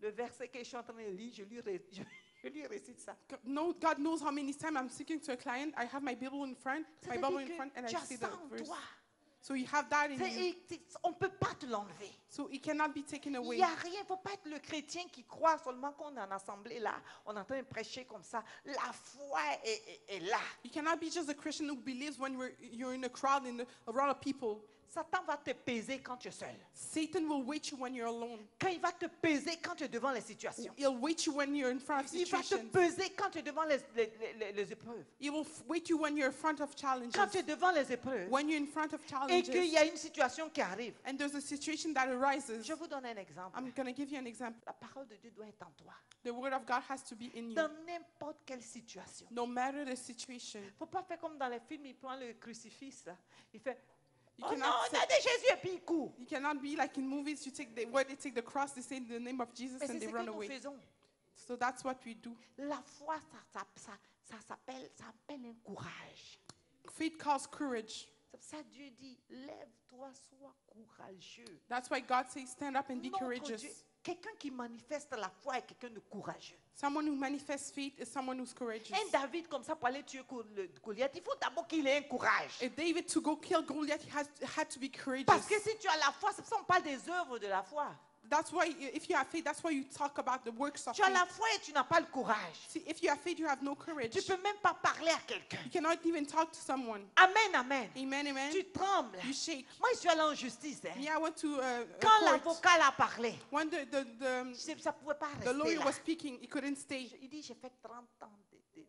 Le verset que je suis en train de lire, je lui récite ça. God knows how many times I'm speaking to a client. I have my Bible in front, my Bible in front, and I tu as say ça the en verse. toi. So you have that in you. On ne peut pas te l'enlever. So it cannot be taken Il away. n'y a rien, il ne faut pas être le chrétien qui croit seulement qu'on est en assemblée là, on est en train de prêcher comme ça. La foi est là. You cannot be just a Christian who believes when you're in a crowd around of people. Satan va te peser quand tu es seul. Satan will wait you when you're alone. Quand il va te peser quand tu es devant les situations. He'll wait you when you're in front of Il va te situations. peser quand tu es devant les épreuves. He will wait you when you're in front of challenges. Quand tu es devant les épreuves When you're in front of et challenges. qu'il y a une situation qui arrive. And there's a situation that arises. Je vous donne un exemple. I'm going to give you an example. La parole de Dieu doit être en toi. The word of God has to be in you. Dans n'importe quelle situation. No matter the situation. Il ne faut pas faire comme dans les films, il prend le crucifix. Là. Il fait, You oh non, cannot on a de Jésus et puis il court. You cannot be like in movies. You take where they take the cross, they say the name of Jesus, Mais and c'est they ce que run nous away. faisons. So that's what we do. La foi, ça appelle un courage. Faith calls courage. C'est pour ça que Dieu dit, lève-toi, sois courageux. That's why God says, stand up and be Notre courageous. Dieu, quelqu'un qui manifeste la foi est quelqu'un de courageux. Someone who manifests faith is someone who's courageous. Un David comme ça pour aller tuer Goliath, il faut d'abord qu'il ait un courage. If David to go kill Goliath, he had to be courageous. Parce que si tu as la foi, c'est pour ça qu'on parle des œuvres de la foi. That's why, if you have faith, that's why you talk about the works of Tu as la faith. foi et tu n'as pas le courage. See, if you have faith, you have no courage. Tu ne peux même pas parler à quelqu'un. You cannot even talk to someone. Amen, amen. Amen, amen. Tu trembles. You shake. Moi, je suis allée en justice. Hein. Me, I went to Quand a court. l'avocat a parlé, When ça ne pouvait pas the rester lawyer là. was speaking, he couldn't stay. Il dit, j'ai fait 30 ans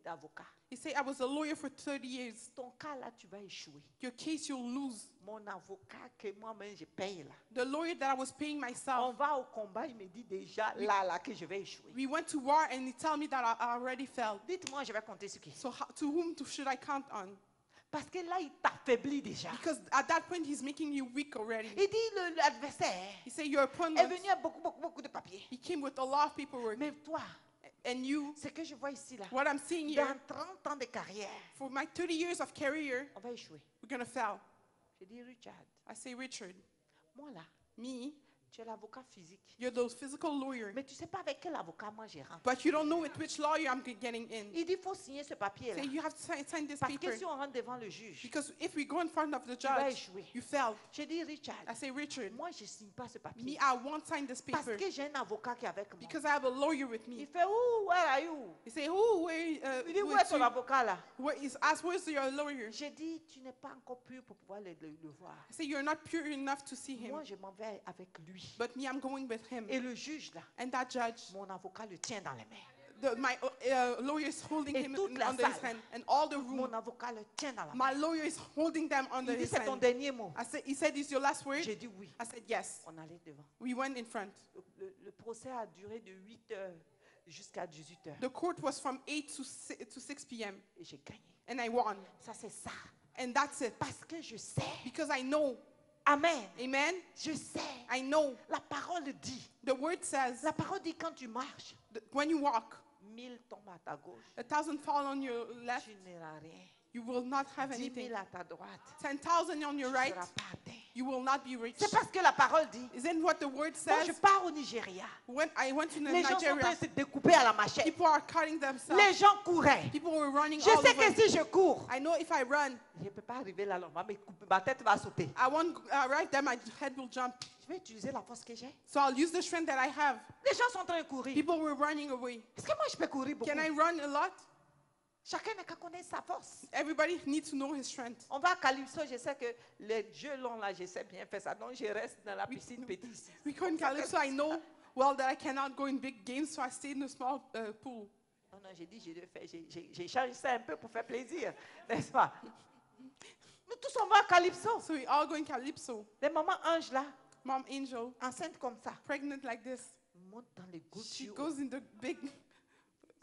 d'avocat. He said, I was a lawyer for 30 years. Ton cas là, tu vas échouer. Your case, you'll lose. Mon avocat que moi-même je paye là. The lawyer that I was paying On myself, va au combat, il me dit déjà là que je vais échouer. we went to war and he told me that I already failed. Dites-moi, je vais compter sur qui? So to whom should I count on? Parce que là, il t'affaiblit déjà. Because at that point, he's making you weak already. Il dit l'adversaire He said, your est opponent, venu avec beaucoup de papiers. he came with a lot of paperwork. Mais toi, And you, ce que je vois ici là, what I'm seeing here, dans 30 ans de carrière, for my 30 years of career, on va échouer. we're going to fail. Je dis, Richard, I say, Richard, moi là, me, tu es l'avocat physique. you're the physical lawyer, Mais tu ne sais pas avec quel avocat moi j'ai rentré. but you don't know with which lawyer I'm getting in. Il dit, il faut signer ce papier là. Say, you have to sign this Parce paper. que si on rentre devant le juge, Because if we go in front of the tu vas judge, échouer. you failed. Je dis, Richard, I say, Richard, moi je ne signe pas ce me, papier. I won't sign this Parce paper que j'ai un avocat qui est avec moi. because I have a lawyer with Il me. fait, où, where are you? He say, who, where, Il dit, who où est is ton you? avocat là? Where is, ask, where's your lawyer? J'ai dit, tu n'es pas encore pur pour pouvoir le voir. I say, you're not pure enough to see him. Moi, je m'en vais avec lui. But me, I'm going with him. Et le juge là, And that judge, mon avocat le tient dans les mains. my lawyer is holding Et him toute la under his salle. hand. And all the room, Mon avocat le tient dans la main. my lawyer is holding them under Il dit, his c'est ton hand. dernier mot. He said, is your last word? J'ai dit oui. I said, yes. On allait devant. We went in front. Le procès a duré de 8 heures jusqu'à 18 heures. The court was from 8 to 6 p.m. Et j'ai gagné. And I won. Ça, c'est ça. And that's it. Parce que je sais. Because I know. Amen. Amen. Je sais. I know. La parole dit. The word says, La parole dit quand tu marches, when you walk, 1000 tombent à ta gauche. 1,000 fall on your left, Tu n'auras rien. you will not have 10 anything. 000 à ta droite. 10,000 on Tu your ne right, seras pas atteint. you will not be rich. C'est parce que la parole dit. Isn't what the word Quand je says? pars au Nigeria, When I went to les gens sont en train Nigeria, de se découper à la machette. people are cutting themselves. Les gens couraient. People were running Je all sais que over. si je cours, I know if I run, je ne peux pas arriver là, ma tête va sauter. I won't right there, my head will jump. Je vais utiliser la force que j'ai. So I'll use the strength that I have. Les gens sont en train de courir. People were running away. Est-ce que moi je peux courir beaucoup? Can I run a lot? Chacun n'a qu'à connaître sa force. Everybody needs to know his strength. On va à Calypso, je sais que les jeux longs là, je sais bien faire ça. Donc je reste dans la piscine petite ici. We go in Calypso, I know well that I cannot go in big games, so I stay in a small pool. Non, non, j'ai dit, je dois faire, j'ai changé ça un peu pour faire plaisir, n'est-ce pas? Nous tous on va à Calypso. So we all go in Calypso. Les mamans anges là, Mom Angel, enceintes comme ça, pregnant like this, montent dans les gouttes she d'eau. goes in the big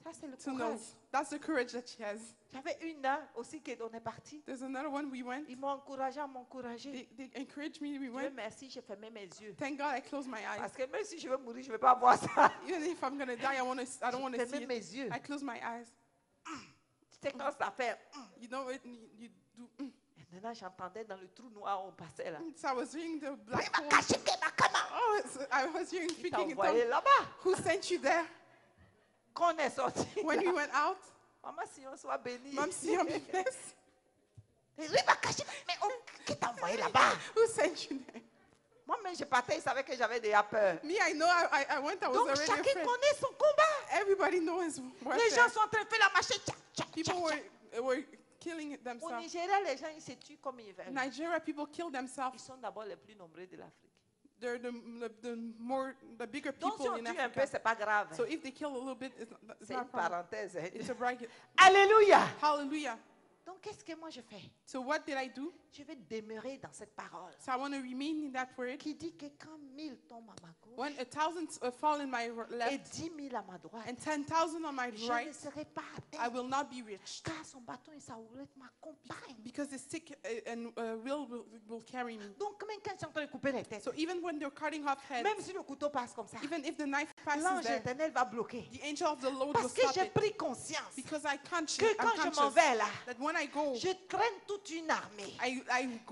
Ça c'est le tunnels. courage. That's the courage that she has. J'avais une là aussi qui on est parti. There's another one we went. Ils m'ont encouragé à m'encourager. They encouraged me. We Dieu went. merci, j'ai fermé mes yeux. Thank God I closed my eyes. Parce que même si je veux mourir, je ne vais pas voir ça. Even if I'm gonna die, I don't want to J'ai see fermé it. mes yeux. I close my eyes. Tu sais quand ça fait. You know it. You do. Et maintenant j'entendais dans le trou noir où on passait là. So I was hearing the Oui, black ma hole. caché, ma cama. Oh, I was hearing Qui t'a speaking in envoyé tongues. là-bas. Who sent you there? Quand on est sorti. When we went out, Maman, si on soit béni. Mom, see your blessed. Oui, ma caché, mais qui t'a envoyé là-bas? Who sent you there? Moi-même, je partais, il savait que j'avais déjà peur. Me, I know. I went. I was Donc, already chacun afraid. connaît son combat. Everybody knows Les gens warfare. sont en train de faire la machette. Tchac, tchac, People tchac, tchac. were killing Au themselves. Nigeria, les gens, ils se tuent comme ils veulent. Nigeria, people kill Ils themselves. sont d'abord les plus nombreux de l'Afrique. They're the bigger Donc, si people on in tue un peu, Africa. c'est pas grave. So if they kill a little bit, it's C'est not a une problem. parenthèse. hein. It's a bracket. Alléluia. Hallelujah. Donc, qu'est-ce que moi je fais? So what did I do? Je vais demeurer dans cette parole So I want to remain in that word. qui dit que quand 1000 tombent à ma gauche When 1,000 fall in my et left 10 000 à ma droite, and 10,000 on my je ne right, serai pas I atteint. will not be rich. Car son bâton et sa houlette m'accompagnent. Because the stick and will carry me. Donc, même quand ils sont en train de couper les têtes, So even when they're cutting off heads, même si le couteau passe comme ça, even if the knife passes l'ange there, éternel va bloquer. the angel of the Lord will Parce que stop j'ai it. pris conscience Because I'm que conscious quand je m'en vais là, that when I go, je traîne toute une armée I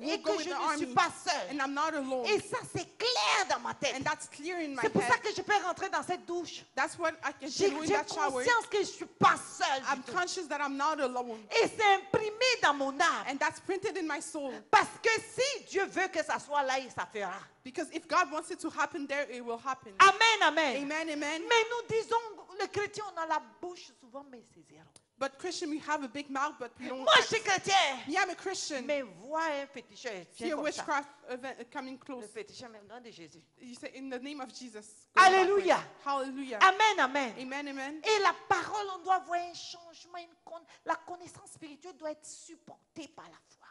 et go que with je the ne suis army pas seule. and I'm not alone. Et ça, c'est clair dans ma tête. And that's clear in my C'est pour ça head. que je peux rentrer dans cette douche. That's what I can J'ai do in j'ai that shower. conscience que je ne suis pas seule. I'm du tout. conscious that I'm not alone. Et c'est imprimé dans mon âme. And that's printed in my soul. Parce que si Dieu veut que ça soit là, il ça fera. Because if God wants it to happen there, it will happen. Amen, amen. Amen, amen. Mais nous disons, les chrétiens, on a la bouche souvent, mais c'est zéro. But Christian, we have a big mouth, but we don't. Moi, je suis chrétien. Me, I'm a Christian. Mais vois un féticheur. See Viens a comme ça. witchcraft event coming close. Le féticheur, mais au nom de Jésus. You say, in the name of Jesus. go that way. Alléluia. Hallelujah. Amen, amen. Amen, amen. Et la parole, on doit voir un changement. La connaissance spirituelle doit être supportée par la foi.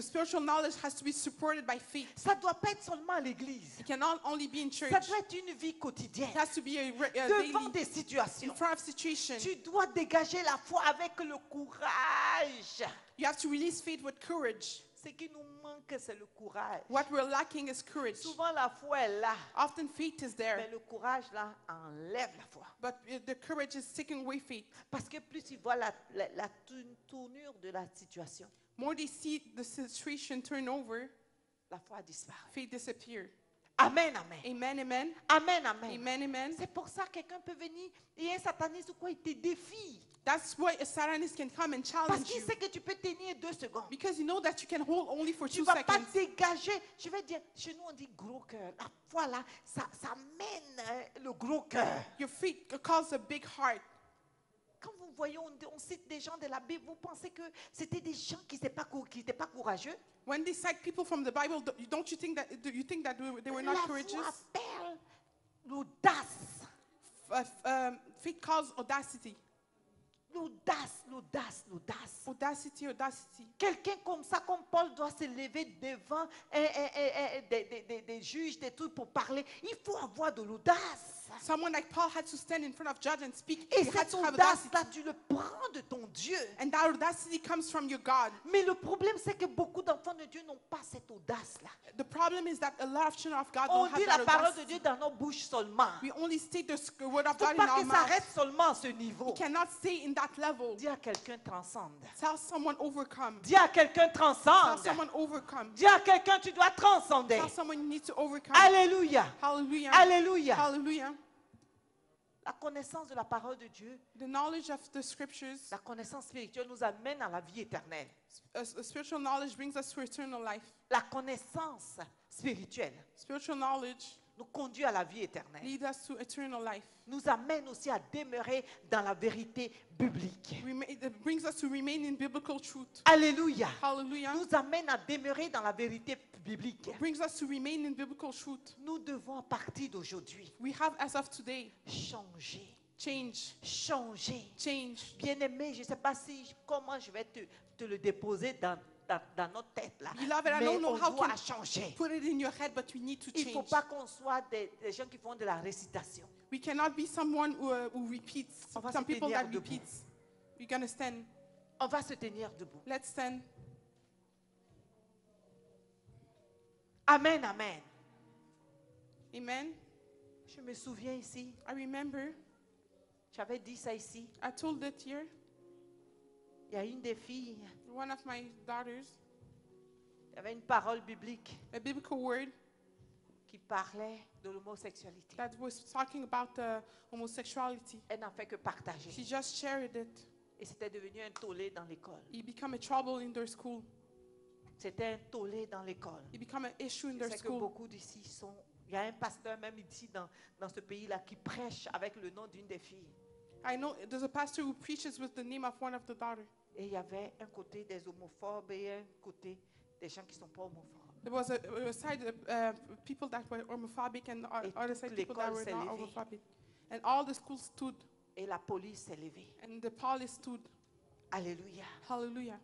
Spiritual knowledge has to be supported by faith. Ça ne doit pas être seulement à l'église. It cannot only be in church. Ça doit être une vie quotidienne. It has to be a Devant daily, des situations. in front of situation. Tu dois dégager la foi avec le courage. You have to release faith with courage. Ce qui nous manque, c'est le courage. What we're lacking is courage. Souvent, la foi est là. Often faith is there, Mais le courage, là, enlève la foi. but the courage is taking away faith. Parce que plus tu vois la tournure de la situation, More they see the situation turn over, la foi disparaît. faith disappear. Amen, amen. Amen, amen. Amen, amen. Amen, amen. C'est pour ça que quelqu'un peut venir et un sataniste ou quoi, il te défie. That's why a Satanist can come and Parce challenge qu'il you. sait que tu peux tenir 2 secondes. Because you know that you can hold only for Tu 2 ne vas pas seconds. dégager. Je vais dire, chez nous on dit gros cœur. La foi là, ça mène le gros cœur. Your faith causes a big heart. Quand vous voyez, on cite des gens de la Bible, vous pensez que c'était des gens qui n'étaient pas courageux? When they cite people from the Bible, don't you think that they were La not foi courageous? appelle l'audace. Faith calls audacity. L'audace. Audacity. Quelqu'un comme ça, comme Paul, doit se lever devant des juges, des trucs pour parler. Il faut avoir de l'audace. Someone like Paul had to stand in front of judge and speak. Et He had cette to have audace-là, audacity. tu le prends de ton Dieu. And that audacity comes from your God. Mais le problème, c'est que beaucoup d'enfants de Dieu n'ont pas cette audace-là. The problem is that a lot of children of God On don't have dit that la parole de audacity. Dieu dans nos bouches seulement. We only state the word of Il ne God faut in pas our que ça mouth. reste seulement à ce niveau. We cannot stay in that level. Dis à quelqu'un transcende. Tell someone overcome. Dis à quelqu'un Tell transcende. someone overcome. Dis à quelqu'un tu dois transcender. Tell someone you need to overcome. Alléluia. Hallelujah. Alléluia. Hallelujah. La connaissance de la parole de Dieu, The knowledge of the scriptures, la connaissance spirituelle nous amène à la vie éternelle. spiritual knowledge brings us to eternal life. La connaissance spirituelle Spiritual knowledge nous conduit à la vie éternelle. leads us to eternal life. Nous amène aussi à demeurer dans la vérité biblique. It brings us to remain in biblical truth. Alléluia. Hallelujah. Nous amène à demeurer dans la vérité biblique. It brings us to remain in biblical truth. Nous devons à partir d'aujourd'hui We have, as of today, changer. change. Bien-aimé, je ne sais pas comment je vais te le déposer dans notre tête là. Beloved, I Mais don't know on how doit to changer. put it in your head, but we need to Il ne faut change. pas qu'on soit des gens qui font de la récitation. We cannot be someone who repeats. On va Some se people tenir that debout. repeats. We're gonna stand. On va se tenir debout. Let's stand. Amen, amen. Amen. Je me souviens ici, I remember j'avais dit ça ici. I told it here. Il y a une des filles, One of my daughters, il y avait une parole biblique a biblical word qui parlait de l'homosexualité. that was talking about homosexuality. Elle n'a fait que partager. She just shared it. Et c'était devenu un tollé dans l'école. It became a trouble in their school. C'était un tollé dans l'école. It became an issue in Je their sais que school. beaucoup d'ici sont... Il y a un pasteur même ici dans ce pays-là qui prêche avec le nom d'une des filles. I know there's a pastor who preaches with the name of one of the daughters. Et il y avait un côté des homophobes et un côté des gens qui ne sont pas homophobes. There was a side people that were homophobic and Et other side toute people that l'école were s'est not levée. homophobic. And all the schools stood Et la police s'est levée. and the police stood. Alléluia. Hallelujah.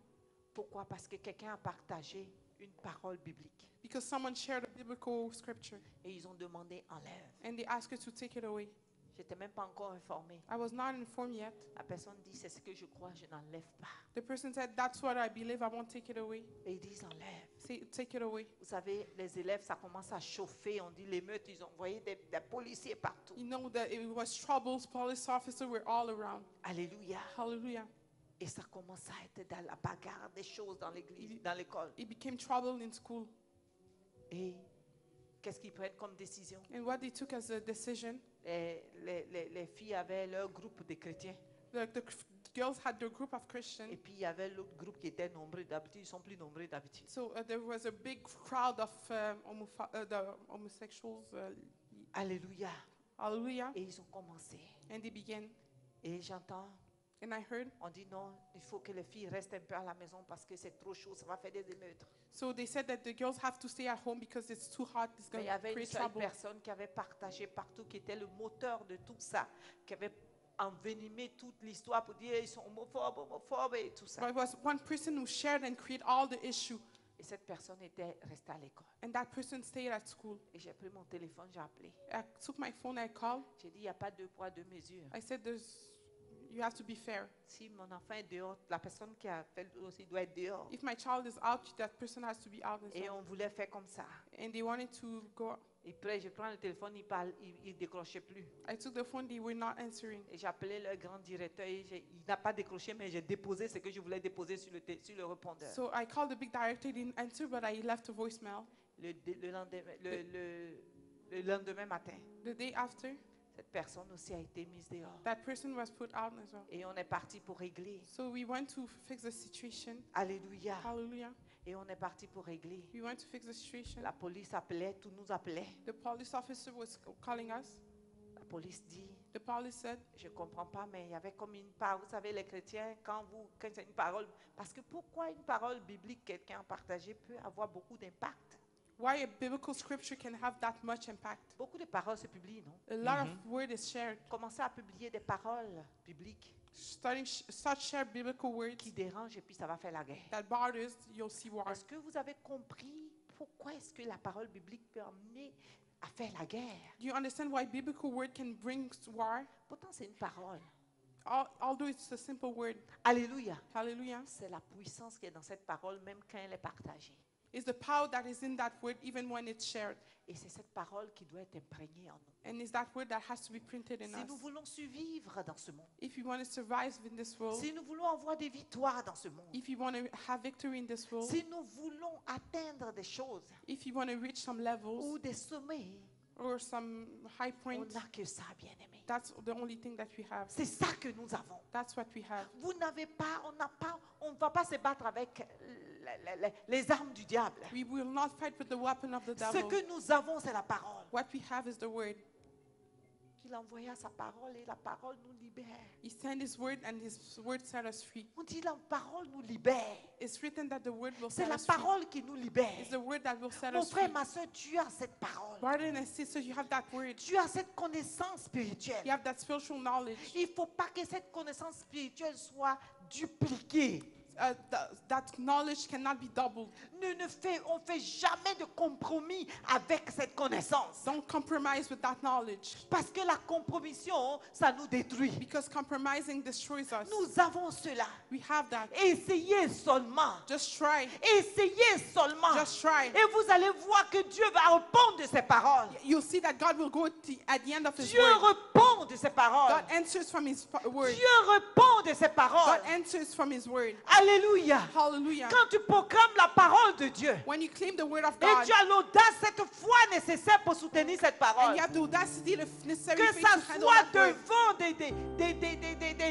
Pourquoi? Parce que quelqu'un a partagé une parole biblique. Because someone shared a biblical scripture Et ils ont demandé enlève. and they asked her to take it away. Je n'étais même pas encore informée. I was not informed yet. La personne dit, c'est ce que je crois, je n'enlève pas. The person said, that's what I believe, I won't take it away. Et ils disent enlève. Say, take it away. Vous savez, les élèves, ça commence à chauffer. On dit l'émeute, ils ont envoyé des policiers partout. You know that it was troubles, police officers were all around. Alléluia. Hallelujah. Et ça commence à être dans la bagarre des choses dans l'église, dans l'école. It became trouble in school. Et qu'est-ce qu'ils prennent comme décision? And what they took as a decision, Les filles avaient leur groupe de chrétiens. the girls had their group of Christians. Et puis il y avait l'autre groupe qui était nombreux d'habitude. Ils sont plus nombreux d'habitude. So there was a big crowd of the homosexuals. Alléluia. Hallelujah. Et ils ont commencé. And they began. Et j'entends And I heard, On dit non, il faut que les filles restent un peu à la maison parce que c'est trop chaud, ça va faire des émeutes. so they said that the girls have to stay at home because it's too hot. It's Mais going il y to avait une create seule trouble. personne qui avait partagé partout, qui était le moteur de tout ça, qui avait envenimé toute l'histoire pour dire ils sont homophobes et tout ça. But it was one person who shared and created all the issue. Et cette personne était restée à l'école. And that person stayed at school. Et j'ai pris mon téléphone, j'ai appelé. I took my phone, I called. J'ai dit, il n'y a pas deux poids, deux mesures. I said, you have to be fair. Si mon enfant est dehors, la personne qui a fait le dossier doit être dehors. If my child is out, that person has to be out as Et well. on voulait faire comme ça. And they wanted to go. Et puis je prends le téléphone, il parle, il décrochait plus. I took the phone, they were not answering. Et j'ai appelé le grand directeur, et il n'a pas décroché, mais j'ai déposé ce que je voulais déposer sur le répondeur. So I called the big director, he didn't answer, but I left a voicemail. Le lendemain matin, The day after, cette personne aussi a été mise dehors. that person was put out as well. Et on est parti pour régler. So we went to fix the situation. Alléluia. Hallelujah. Et on est parti pour régler. We went to fix the situation. La police appelait, tout nous appelait. The police officer was calling us. La police dit, The police said, je ne comprends pas, mais il y avait comme une parole. Vous savez, les chrétiens, quand c'est une parole, parce que pourquoi une parole biblique, quelqu'un a partagé, peut avoir beaucoup d'impact. why a biblical scripture can have that much impact. Beaucoup de paroles se publient, non? A lot of word is shared. Commencez à publier des paroles bibliques Start share biblical words qui dérangent et puis ça va faire la guerre. that bothers, you'll see war. Est-ce que vous avez compris pourquoi est-ce que la parole biblique peut amener à faire la guerre? Do you understand why biblical word can bring war? Pourtant, c'est une parole. Although it's a simple word. Alléluia. Hallelujah. C'est la puissance qui est dans cette parole, même quand elle est partagée. It's the power that is in that word even when it's shared. Et c'est cette parole qui doit être imprégnée en nous. And it's that word that has to be printed in Si nous us. voulons survivre dans ce monde, If you want to survive in this world, si nous voulons avoir des victoires dans ce monde, if you want to have victory in this world, si nous voulons atteindre des choses if you want to reach some levels ou des sommets, or some high on points, n'a que ça, bien-aimé. that's the only thing that we have. C'est ça que nous avons. That's what we have. Vous n'avez pas, on ne va pas se battre avec les armes du diable. We will not fight with the weapon of the Ce devil. que nous avons, c'est la parole. What we have is the word. Il envoya sa parole et la parole nous libère. He sent his word and his word set us free. On dit la parole nous libère. It's written that the word will C'est set la us free. parole qui nous libère. It's the word that will set Mon us frère, free. ma soeur, tu as cette parole. Brother and sister, you have that word. Tu as cette connaissance spirituelle. You have that spiritual knowledge. Il ne faut pas que cette connaissance spirituelle soit dupliquée. That knowledge cannot be doubled. On ne fait jamais de compromis avec cette connaissance. Don't compromise with that knowledge, Parce que la compromission, ça nous détruit. because compromising destroys us. Nous avons cela. We have that. Essayez seulement. Just try. Essayez seulement. Just try. Et vous allez voir que Dieu va répondre de ses paroles. You'll see that God will go at the end of His Dieu word. répond de ses paroles. God answers from His word. Dieu répond de ses paroles. God answers from His word. Alléluia. Hallelujah. Quand tu proclames la parole de Dieu, When you claim the word of et God, tu as l'audace, cette foi nécessaire pour soutenir cette and parole, you have the audacity, the necessary que faith ça to handle soit that word, devant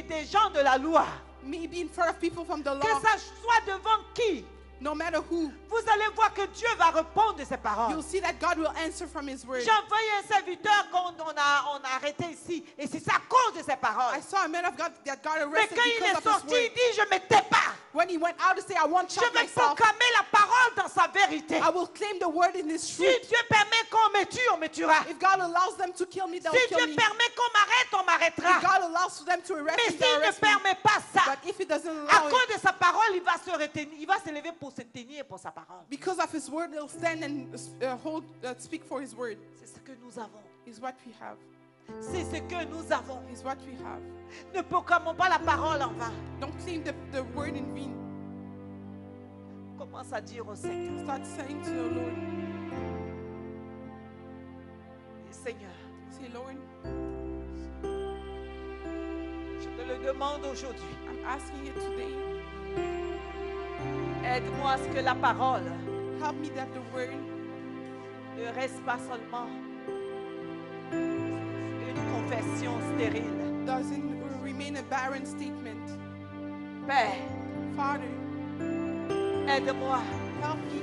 des gens de la loi, maybe in front of people from the que law, ça soit devant qui, no matter who, vous allez voir que Dieu va répondre de ses paroles. you'll see that God will answer from His word. J'ai envoyé un serviteur qu'on on a arrêté ici, et c'est à cause de ses paroles. I saw a man of God that got Mais arrested quand il because est of his sorti, word. il dit, je ne me tais pas. When he went out to say, I won't Je shout vais myself, proclamer la parole dans sa vérité. I will claim the word in His Si truth. Dieu permet qu'on me tue, on me tuera. If God allows them to kill me, they'll Si kill Dieu me. permet qu'on m'arrête, on If m'arrêtera. God allows for them to arrest Mais me, they'll s'il ne arrest me. permet pas ça, But if He doesn't à allow cause it, de sa parole, il va se retenir, il va se lever pour se tenir pour sa parole. because of His word, they'll stand and speak for His word. C'est ce que nous avons. Is what we have. C'est ce que nous avons. Is what we have. Ne proclamons pas la parole en vain. Don't claim the word in vain. Commence à dire au Seigneur, Start saying to the Lord, Seigneur, say, Lord, je te le demande aujourd'hui. I'm asking you today, Aide-moi à ce que la parole help me that the word ne reste pas seulement une confession stérile. doesn't remain a barren statement. Père, Father, aide-moi help me